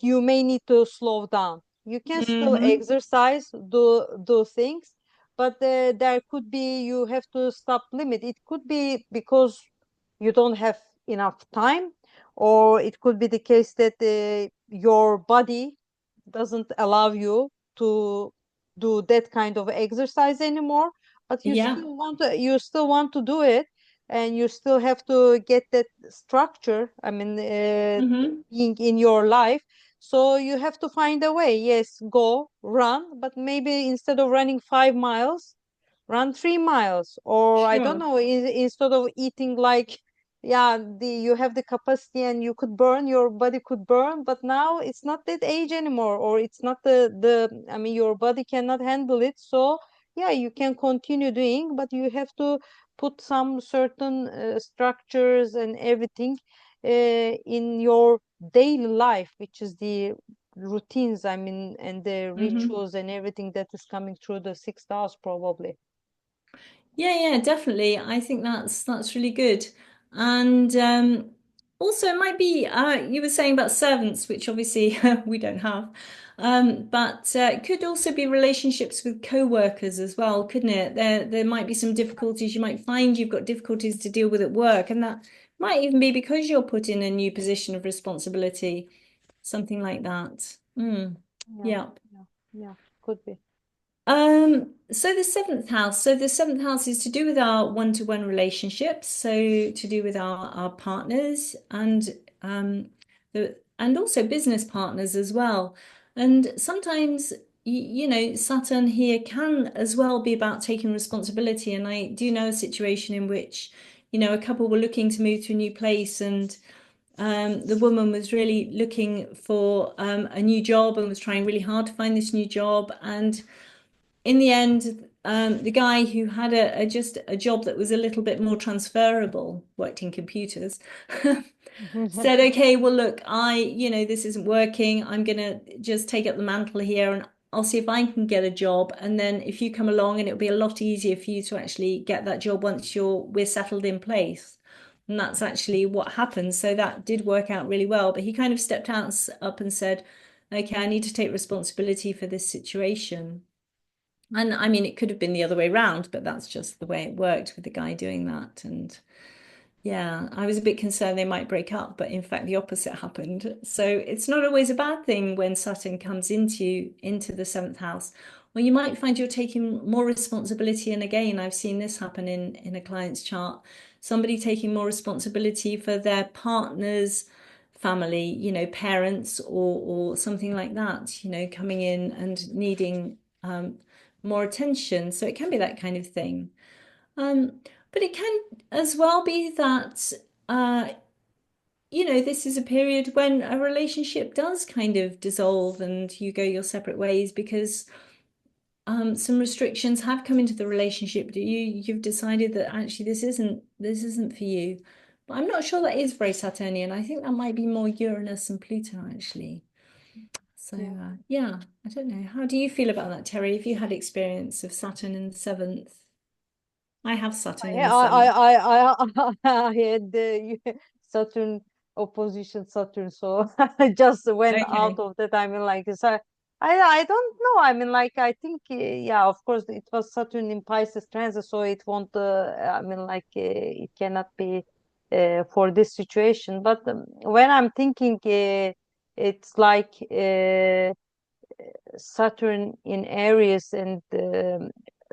you may need to slow down. You can still Mm-hmm. exercise, do things, but there could be, you have to stop limit. It could be because you don't have enough time, or it could be the case that your body doesn't allow you to do that kind of exercise anymore, but Yeah. you still want to do it, and you still have to get that structure, I mean, Mm-hmm. being in your life. So you have to find a way. Yes, go run, but maybe instead of running 5 miles, run 3 miles, or I don't Sure. know, instead of eating like, yeah, you have the capacity and you could burn, your body could burn, but now it's not that age anymore, or it's not the I mean, your body cannot handle it. So yeah, you can continue doing, but you have to put some certain structures and everything in your daily life, which is the routines, I mean, and the Mm-hmm. rituals and everything that is coming through the sixth house probably. Yeah, definitely. I think that's really good. And also it might be you were saying about servants, which obviously we don't have. But it could also be relationships with co-workers as well, couldn't it? There might be some difficulties. You might find you've got difficulties to deal with at work, and that Might even be because you're put in a new position of responsibility, something like that. Yeah, Yeah. yeah, yeah, could be. So the seventh house is to do with our one-to-one relationships, so to do with our partners and also business partners as well. And sometimes Saturn here can as well be about taking responsibility. And I do know a situation in which, a couple were looking to move to a new place and the woman was really looking for a new job and was trying really hard to find this new job. And in the end, the guy who had just a job that was a little bit more transferable, worked in computers, said, "Okay, well, look, this isn't working. I'm gonna just take up the mantle here, and I'll see if I can get a job. And then if you come along, and it'll be a lot easier for you to actually get that job once we're settled in place." And that's actually what happened. So that did work out really well. But he kind of stepped out up and said, "Okay, I need to take responsibility for this situation." And I mean, it could have been the other way around, but that's just the way it worked with the guy doing that. And yeah, I was a bit concerned they might break up, but in fact, the opposite happened. So it's not always a bad thing when Saturn comes into the seventh house. Well, you might find you're taking more responsibility. And again, I've seen this happen in a client's chart. Somebody taking more responsibility for their partner's family, parents or something like that, coming in and needing more attention. So it can be that kind of thing. Um, but it can as well be that, uh, this is a period when a relationship does kind of dissolve and you go your separate ways because some restrictions have come into the relationship. You've decided that actually this isn't for you. But I'm not sure that is very Saturnian. I think that might be more Uranus and Pluto actually. So Yeah. yeah, I don't know. How do you feel about that, Terry? Have you had experience of Saturn in the seventh? I have Saturn in Yeah, the seventh. I had the Saturn opposition Saturn, so I just went out Okay. of that. I mean, like, so I don't know. I mean, like, I think, yeah, of course, it was Saturn in Pisces transit, so it won't. I mean, like, it cannot be for this situation. But when I'm thinking, it's like. Saturn in Aries and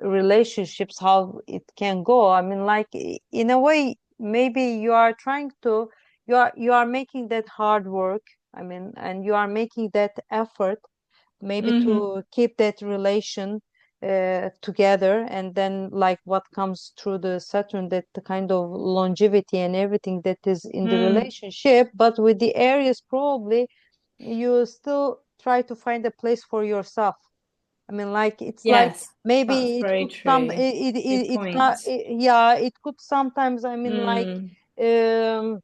relationships, how it can go. I mean, like in a way, maybe you are making that hard work. I mean, and you are making that effort, maybe Mm-hmm. to keep that relation together, and then like what comes through the Saturn, that the kind of longevity and everything that is in the Mm. relationship. But with the Aries, probably you still try to find a place for yourself. I mean, like it's like Yes, that's maybe it very could some true. Good it, point. yeah, it could sometimes, I mean, like Mm. um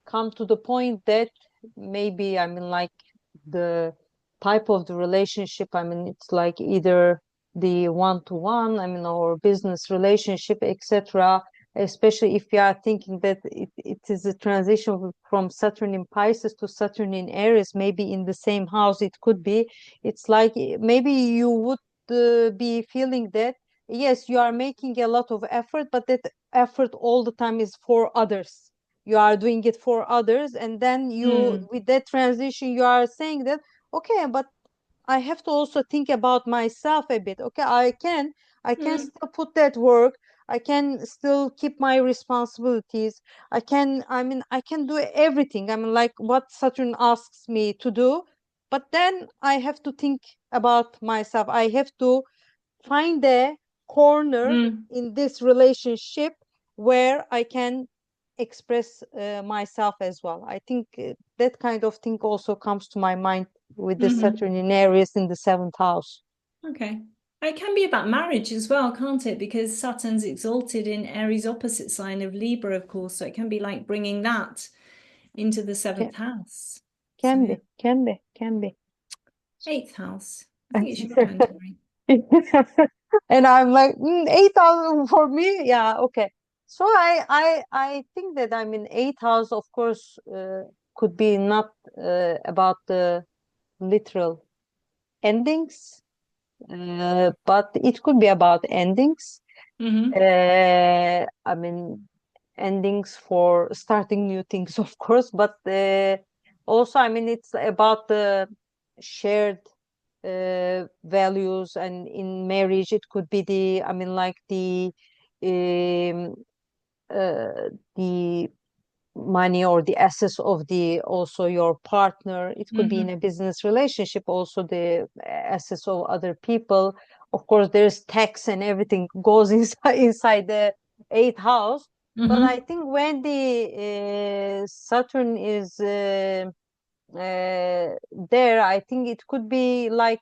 come to the point that maybe, I mean, like the type of the relationship, I mean, it's like either the one-to-one, I mean, or business relationship, etc. Especially if you are thinking that it is a transition from Saturn in Pisces to Saturn in Aries, maybe in the same house, it could be. It's like maybe you would be feeling that, yes, you are making a lot of effort, but that effort all the time is for others. You are doing it for others, and then you, Mm. with that transition, you are saying that, okay, but I have to also think about myself a bit. Okay, I can Mm. still put that work. I can still keep my responsibilities. I mean, I can do everything. I mean, like what Saturn asks me to do, but then I have to think about myself. I have to find a corner Mm. in this relationship where I can express myself as well. I think that kind of thing also comes to my mind with the Mm-hmm. Saturn in Aries in the seventh house. Okay. It can be about marriage as well, can't it? Because Saturn's exalted in Aries opposite sign of Libra, of course. So it can be like bringing that into the Can, seventh house. So can yeah, be, can be, can be. eighth house. I think it's your turn, Terry. And I'm like, 8,000 for me. Yeah, okay. So I think that, I mean, eighth house, of course, could be not about the literal endings, but it could be about endings. Mm-hmm. I mean, endings for starting new things, of course, but also, I mean, it's about the shared values, and in marriage, it could be the, I mean, like um, the money or the assets of the also your partner. It could be in a Hmm. business relationship, also the assets of other people. Of course, there's tax and everything goes inside the eighth house. But I Hmm. think when the Saturn is there, I think it could be like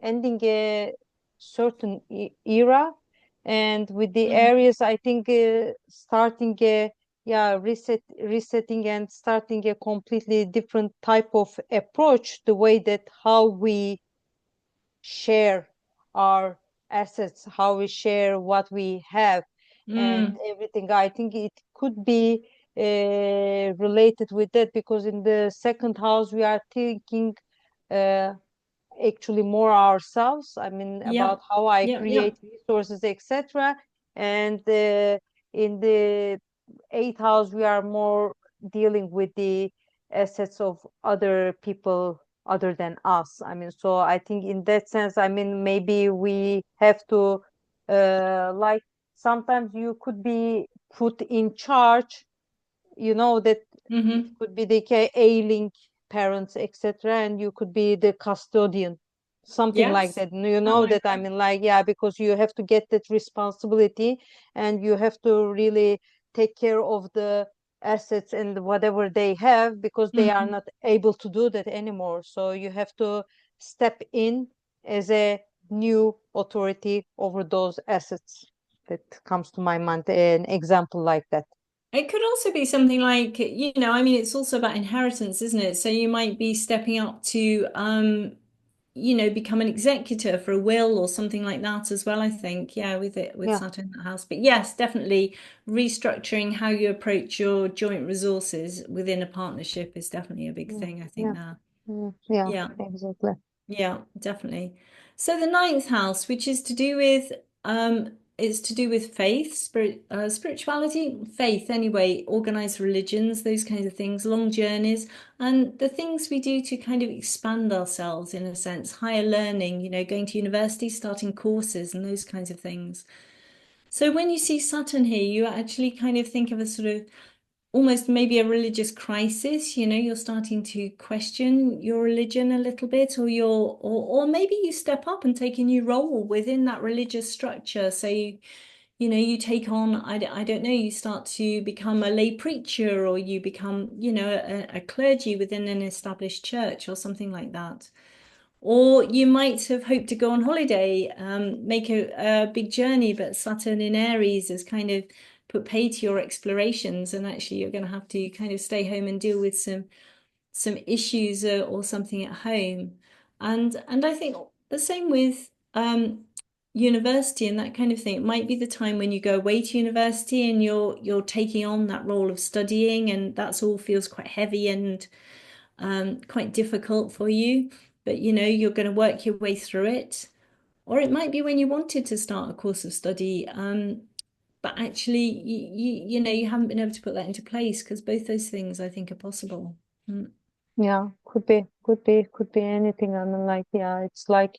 ending a certain era, and with the Hmm. Aries, I think starting a, yeah, resetting and starting a completely different type of approach, the way that how we share our assets, how we share what we have, and Mm. everything. I think it could be related with that, because in the second house we are thinking uh, actually more ourselves. I mean, about Yep. how I Yep. create Yep. resources, etc. And in the eighth house, we are more dealing with the assets of other people other than us. I mean, so I think in that sense, I mean, maybe we have to, like, sometimes you could be put in charge, that it Hmm. could be the ailing parents, etc., and you could be the custodian, something like Yes. that. You I know that, like I that. mean, like, yeah, because you have to get that responsibility, and you have to really take care of the assets and whatever they have, because they are Hmm. not able to do that anymore. So you have to step in as a new authority over those assets. That comes to my mind, an example like that. It could also be something like, I mean, it's also about inheritance, isn't it? So you might be stepping up to, become an executor for a will or something like that as well, I think. Yeah, with Yeah. Saturn in that house. But yes, definitely restructuring how you approach your joint resources within a partnership is definitely a big Yeah, thing, I think yeah, now. yeah, Yeah. exactly. Yeah, definitely. So the ninth house, which is to do with faith, spirituality, faith anyway, organized religions, those kinds of things, long journeys, and the things we do to kind of expand ourselves in a sense, higher learning, going to university, starting courses and those kinds of things. So when you see Saturn here, you actually kind of think of a sort of almost maybe a religious crisis, you're starting to question your religion a little bit, or maybe you step up and take a new role within that religious structure. So you take on, I don't know, you start to become a lay preacher, or you become, a clergy within an established church or something like that. Or you might have hoped to go on holiday, make a big journey, but Saturn in Aries has kind of put pay to your explorations, and actually you're going to have to kind of stay home and deal with some issues, or something at home. And I think the same with university and that kind of thing. It might be the time when you go away to university and you're taking on that role of studying, and that's all feels quite heavy and quite difficult for you, but you're going to work your way through it. Or it might be when you wanted to start a course of study, but actually you haven't been able to put that into place, because both those things I think are possible. Mm. Yeah, could be anything. I mean, like, yeah, it's like,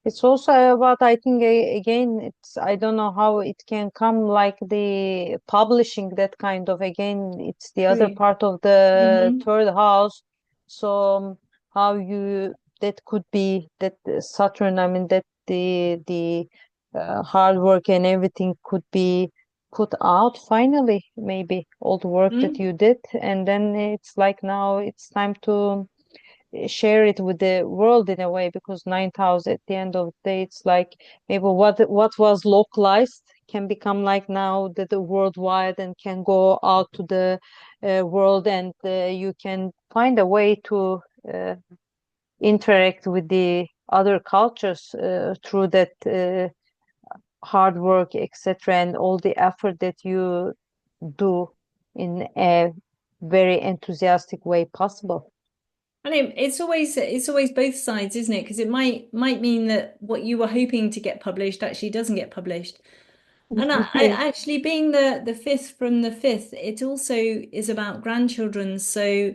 it's also about, I think, again, it's, I don't know how it can come, like the publishing, that kind of, again, it's the other True. part of the Hmm. third house. So how you, that could be that Saturn, I mean, that the hard work and everything could be put out finally, maybe all the work that Mm. you did, and then it's like now it's time to share it with the world in a way, because 9,000 at the end of the day, it's like maybe what was localized can become like now the worldwide, and can go out to the world, and you can find a way to uh, interact with the other cultures through that hard work, etc., and all the effort that you do in a very enthusiastic way possible. And it's always both sides, isn't it? Because it might mean that what you were hoping to get published actually doesn't get published. And I actually being the fifth from the fifth, it also is about grandchildren. So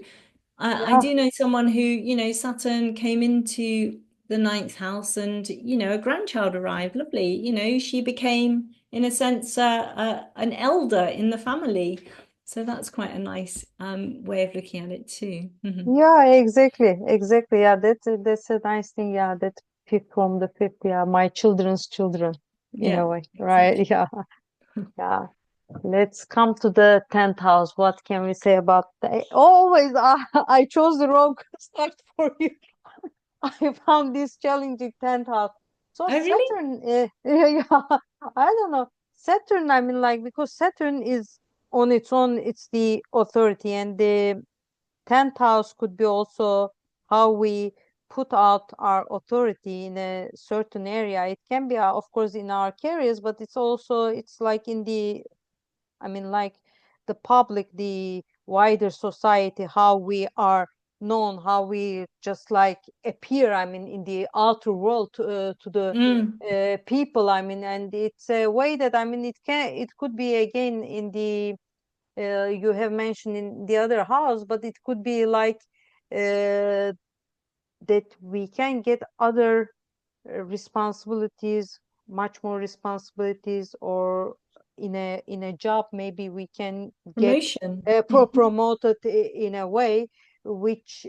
I Yeah, do know someone who, Saturn came into the ninth house and, a grandchild arrived. Lovely. She became, in a sense, an elder in the family. So that's quite a nice way of looking at it too. Mhm. yeah, exactly. Yeah, that's a nice thing. Yeah, that fifth from the fifth. Yeah, my children's children, in Yeah, a way, right? exactly. Yeah, yeah. Let's come to the 10th house. What can we say about always I chose the wrong start for you. I found this challenging 10th house. So Oh, really? Saturn, yeah, I don't know. Saturn, I mean, like, because Saturn is on its own, it's the authority, and the 10th house could be also how we put out our authority in a certain area. It can be, of course, in our careers, but it's also, it's like in the, I mean, like the public, the wider society, how we are known, how we just like appear, I mean, in the outer world to the Mm, people, I mean, and it's a way that, I mean, it could be again in the, you have mentioned in the other house, but it could be like that we can get other responsibilities, much more responsibilities, or in a job maybe we can get promotion. promoted in a way which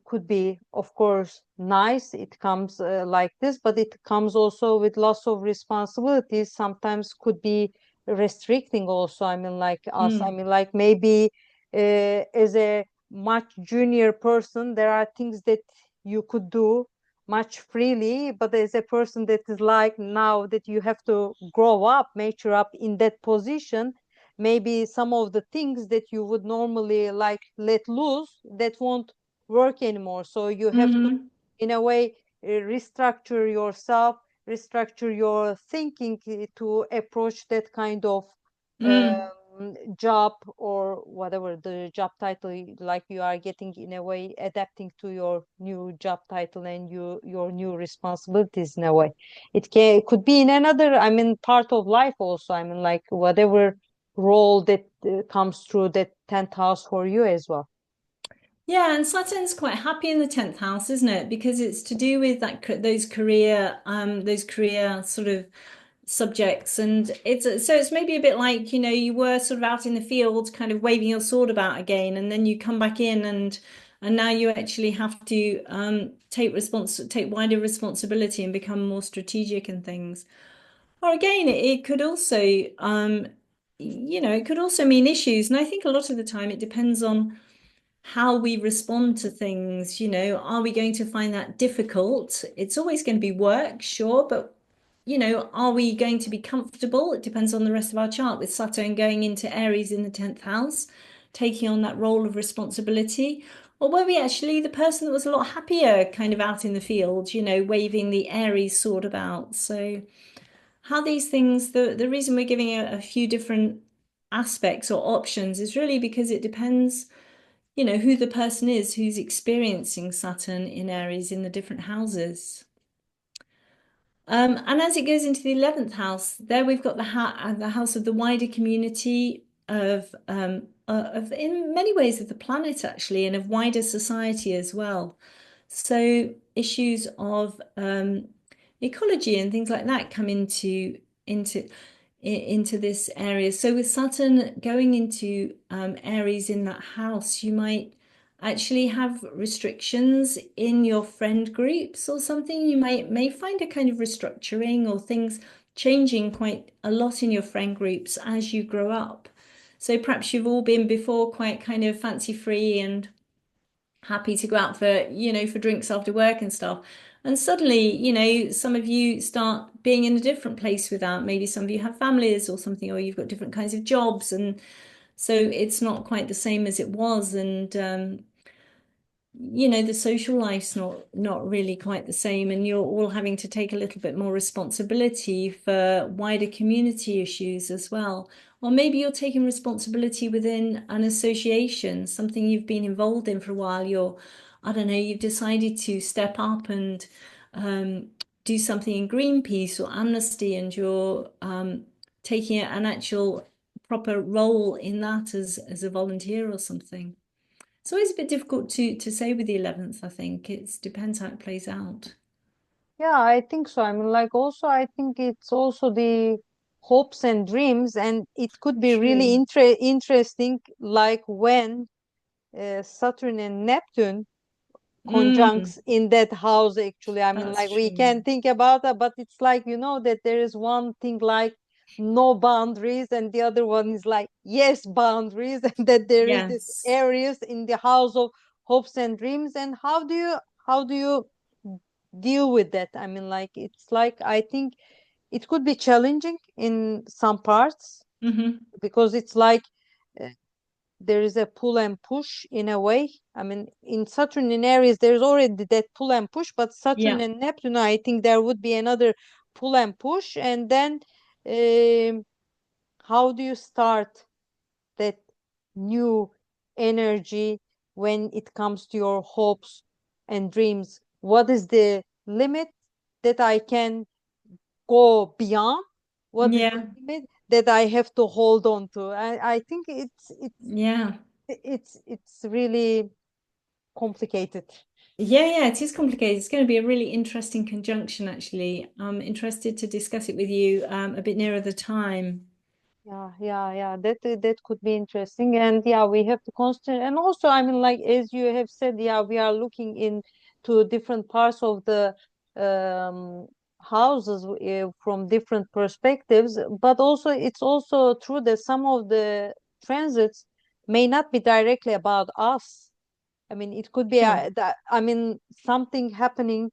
could be, of course, nice. It comes like this, but it comes also with lots of responsibilities. Sometimes could be restricting also. I mean, like us. I Mm, mean, like maybe as a much junior person, there are things that you could do much freely, but as a person that is like now that you have to grow up, mature up in that position, maybe some of the things that you would normally like let loose, that won't work anymore. So you have to, mm, in a way, restructure yourself, restructure your thinking to approach that kind of mm. job, or whatever the job title, like you are getting, in a way adapting to your new job title and your new responsibilities. In a way, it could be in another, I mean, part of life also. I mean, like whatever role that comes through that 10th house for you as well. Yeah, and Saturn's quite happy in the 10th house, isn't it? Because it's to do with those career sort of subjects, and it's maybe a bit like, you were sort of out in the field, kind of waving your sword about again, and then you come back in, and now you actually have to take wider responsibility and become more strategic and things. Or again, it could also, it could also mean issues, and I think a lot of the time it depends on how we respond to things. Are we going to find that difficult? It's always going to be work, sure, but are we going to be comfortable? It depends on the rest of our chart with Saturn going into Aries in the 10th house, taking on that role of responsibility. Or were we actually the person that was a lot happier kind of out in the field, waving the Aries sword about? So how these things, the reason we're giving a few different aspects or options is really because it depends, who the person is who's experiencing Saturn in Aries in the different houses. And as it goes into the 11th house, there we've got the house of the wider community of in many ways of the planet actually, and of wider society as well. So issues of ecology and things like that come into into this area. So with Saturn going into Aries in that house, you might actually have restrictions in your friend groups or something. You may find a kind of restructuring or things changing quite a lot in your friend groups as you grow up. So perhaps you've all been before quite kind of fancy free and happy to go out for drinks after work and stuff. And suddenly, some of you start being in a different place with that. Maybe some of you have families or something, or you've got different kinds of jobs. And so it's not quite the same as it was. And the social life's not really quite the same, and you're all having to take a little bit more responsibility for wider community issues as well. Or maybe you're taking responsibility within an association, something you've been involved in for a while. I don't know, you've decided to step up and do something in Greenpeace or Amnesty and you're taking an actual proper role in that as a volunteer or something. It's always a bit difficult to say with the 11th, I think. It depends how it plays out. Yeah, I think so. I mean, like also, I think it's also the hopes and dreams, and it could be really True. interesting, like when Saturn and Neptune Mm, conjuncts in that house. Actually, I mean, that's like we true. can think about that, but it's like, that there is one thing like no boundaries, and the other one is like yes boundaries, and that there is this Yes. Aries in the house of hopes and dreams. And how do you deal with that? I mean, like it's like, I think it could be challenging in some parts, Hmm. because it's like uh, there is a pull and push in a way. I mean, in Saturn in Aries, there's already that pull and push, but Saturn Yeah. and Neptune, I think there would be another pull and push. And then, um, how do you start that new energy when it comes to your hopes and dreams? What is the limit that I can go beyond? What is the Yeah. limit that I have to hold on to? I think Yeah. it's really complicated. Yeah, it is complicated. It's going to be a really interesting conjunction, actually. I'm interested to discuss it with you a bit nearer the time. Yeah. That could be interesting. And yeah, we have to constant. And also, I mean, like as you have said, yeah, we are looking into different parts of the um, houses from different perspectives. But also, it's also true that some of the transits may not be directly about us. I mean, it could be Sure. I mean, something happening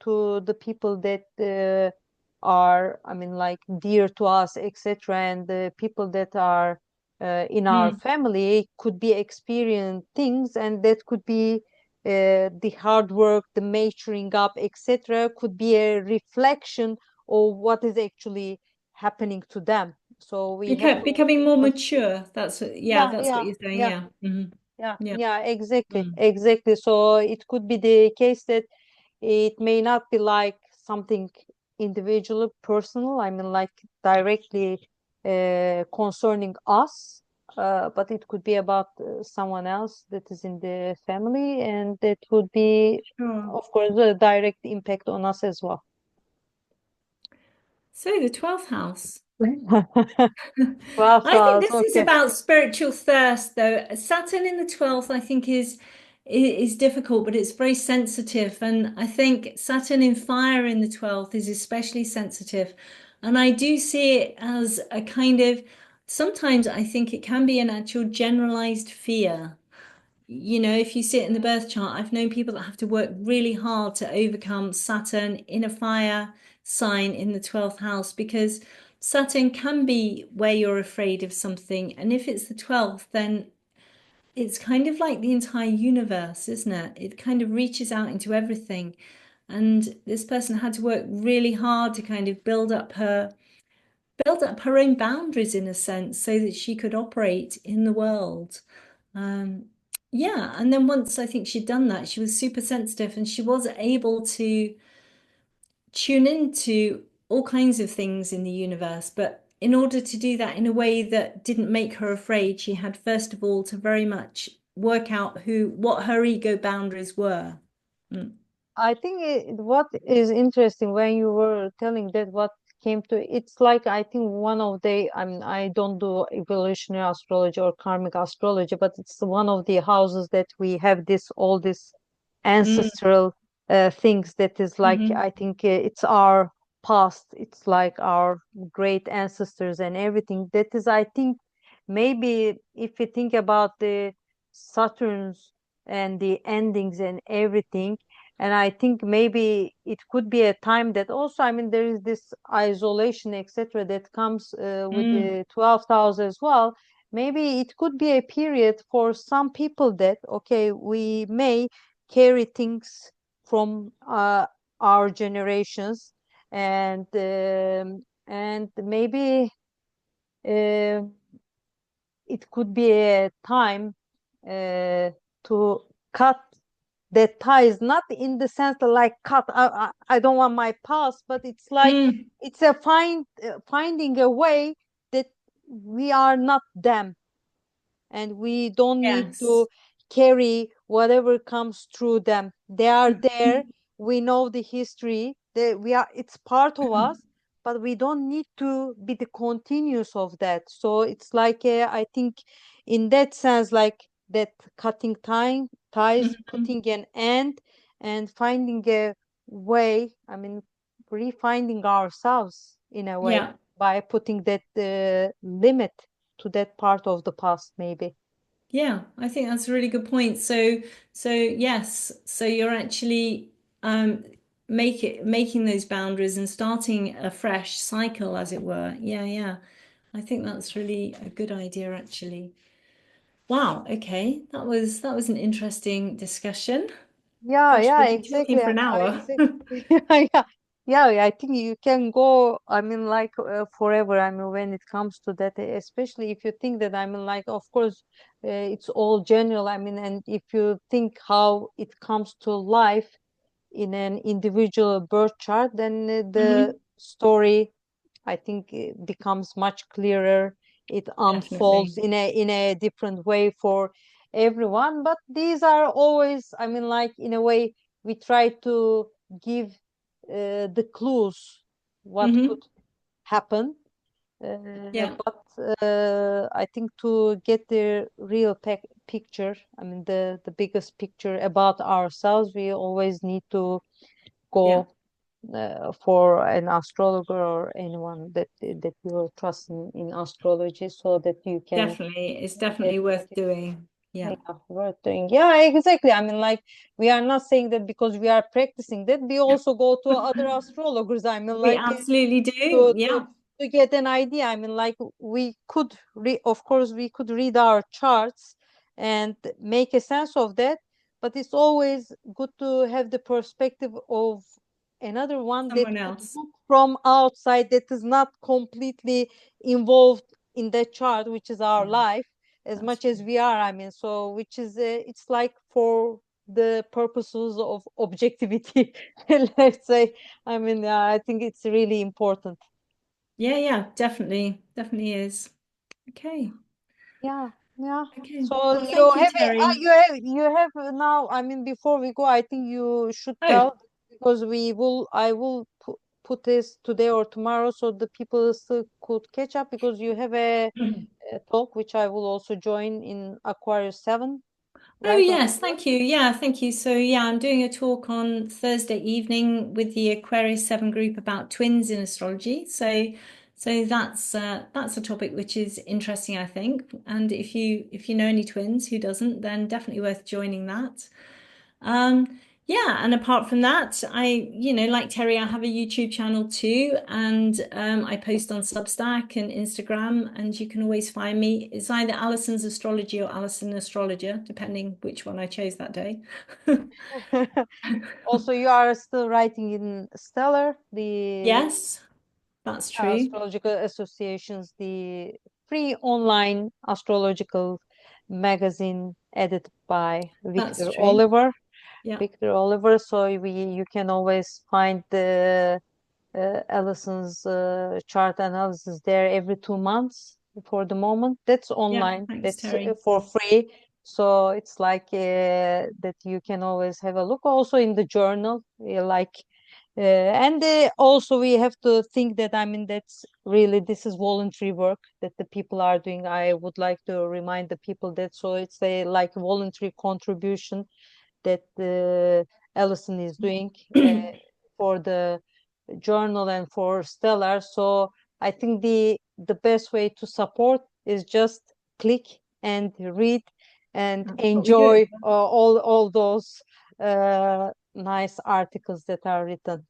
to the people that are, I mean, like dear to us, etc. And the people that are in our Mm. family could be experiencing things, and that could be the hard work, the maturing up, etc. Could be a reflection of what is actually happening to them. So we have to. Becoming more mature. Yeah, Yeah, that's what yeah, you're saying. yeah. Yeah. Hmm. Yeah, Yeah. yeah, exactly, Mm. exactly. So it could be the case that it may not be like something individual, personal, I mean, like directly concerning us, but it could be about someone else that is in the family, and that would be, Sure. of course, a direct impact on us as well. So the 12th house. 12 I think hours, this is okay. about spiritual thirst, though. Saturn in the 12th, I think, is difficult, but it's very sensitive. And I think Saturn in fire in the 12th is especially sensitive. And I do see it as a kind of, sometimes I think it can be an actual generalized fear. If you sit in the birth chart, I've known people that have to work really hard to overcome Saturn in a fire sign in the 12th house because Saturn can be where you're afraid of something. And if it's the 12th, then it's kind of like the entire universe, isn't it? It kind of reaches out into everything. And this person had to work really hard to kind of build up her own boundaries in a sense so that she could operate in the world. Um, yeah, and then once I think she'd done that, she was super sensitive and she was able to tune into all kinds of things in the universe. But in order to do that in a way that didn't make her afraid, she had first of all to very much work out what her ego boundaries were. Mm. I think what is interesting when you were telling that, what came to, it's like, I think one of the, I mean, I don't do evolutionary astrology or karmic astrology, but it's one of the houses that we have this all this Mm. ancestral things that is like, Hmm. I think it's our past, it's like our great ancestors and everything. That is, I think, maybe if you think about the Saturns and the endings and everything, and I think maybe it could be a time that also, I mean, there is this isolation, etc., that comes with Mm. the 12th house as well. Maybe it could be a period for some people that, okay, we may carry things from our generations, and maybe uh, it could be a time to cut that ties, not in the sense that like cut, I don't want my past, but it's like Mm, it's a finding a way that we are not them, and we don't need to yes. carry whatever comes through them. They are there. We know the history. We are. It's part of us, but we don't need to be the continuous of that. So it's like I think, in that sense, like that cutting time ties, Mhm. putting an end, and finding a way. I mean, refinding ourselves in a way Yeah. by putting that limit to that part of the past, maybe. Yeah, I think that's a really good point. So yes, so you're actually um making those boundaries and starting a fresh cycle, as it were. Yeah, yeah. I think that's really a good idea, actually. Wow, okay. That was an interesting discussion. Yeah, Gosh, yeah, we've been talking exactly. for an hour. Exactly. Yeah, yeah, yeah. I think you can go. I mean, like forever. I mean, when it comes to that, especially if you think that. I mean, like, of course, it's all general. I mean, and if you think how it comes to life in an individual birth chart, then the Hmm. story, I think, it becomes much clearer. It unfolds Definitely. in a different way for everyone. But these are always, I mean, like in a way, we try to give the clues what could Hmm. happen. Yeah, But I think to get the real picture, I mean, the biggest picture about ourselves, we always need to yeah. go for an astrologer or anyone that you trust in astrology, so that you can Definitely. It's get definitely worth it. doing. Yeah. Yeah, worth doing. Yeah, exactly. I mean, like, we are not saying that because we are practicing that. We also go to other astrologers. I mean, We like, absolutely do. to to Yeah. to get an idea. I mean, like, we could of course we could read our charts and make a sense of that, but it's always good to have the perspective of another one that Someone could else. look from outside, that is not completely involved in that chart, which is our Yeah, life, as that's much as true. we are. I mean, so which is it's like for the purposes of objectivity, let's say. I mean, I think it's really important. Yeah, yeah, definitely. Definitely is. Okay. Yeah, yeah. Okay. So Well, thank you, Terry. you have now. I mean, before we go, I think you should Oh, tell, because I will put this today or tomorrow, so the people still could catch up, because you have a talk which I will also join in Aquarius 7, oh right, on the yes, thank 4th. you. Yeah, thank you. So yeah, I'm doing a talk on Thursday evening with the Aquarius 7 group about twins in astrology. So that's a topic which is interesting, I think. And if you know any twins, who doesn't, then definitely worth joining that. Yeah, and apart from that, like Terry, I have a YouTube channel too, and I post on Substack and Instagram, and you can always find me. It's either Alison's Astrology or Alison Astrologer, depending which one I chose that day. Also, you are still writing in Stellar, the Yes, that's true. astrological associations, the free online astrological magazine edited by That's Victor true. Oliver. Yeah, Victor Oliver. So you can always find the Allison's chart analysis there every 2 months for the moment. That's yeah. online. Thanks, That's Terry. for free. So it's like that you can always have a look. Also in the journal, like and also we have to think that, I mean, that's really, this is voluntary work that the people are doing. I would like to remind the people that, so it's a like voluntary contribution that Allison is doing for the journal and for Stellar. So I think the best way to support is just click and read and That's what we do. enjoy all those nice articles that are written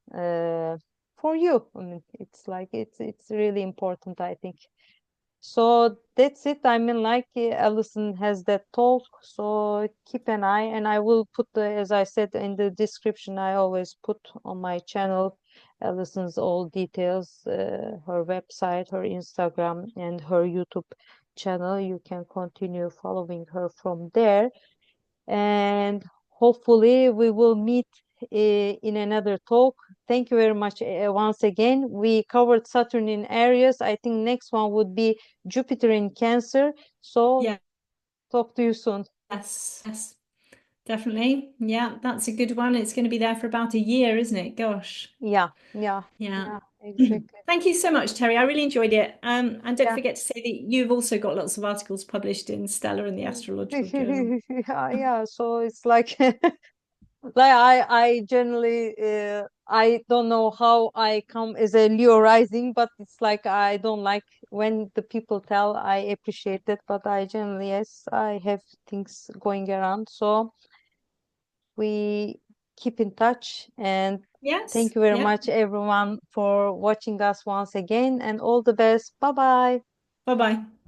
for you. I mean, it's like it's really important, I think. So that's it. I mean, like, Allison has that talk, so keep an eye. And I will put as I said in the description, I always put on my channel Allison's all details, her website, her Instagram, and her YouTube channel. You can continue following her from there. And hopefully we will meet in another talk. Thank you very much once again. We covered Saturn in Aries. I think next one would be Jupiter in Cancer. So Yeah. talk to you soon. Yes. Yes. Definitely. Yeah, that's a good one. It's going to be there for about a year, isn't it? Gosh. Yeah, yeah, Yeah. yeah, exactly. Thank you so much, Terry. I really enjoyed it. And don't Yeah. forget to say that you've also got lots of articles published in Stellar and the Astrological Journal. Yeah, yeah. So it's like like I generally I don't know how I come as a Leo rising, but it's like I don't like when the people tell. I appreciate it, but I generally, yes, I have things going around. So we keep in touch, and Yes. thank you very Yeah. much everyone for watching us once again, and all the best. Bye bye. Bye-bye.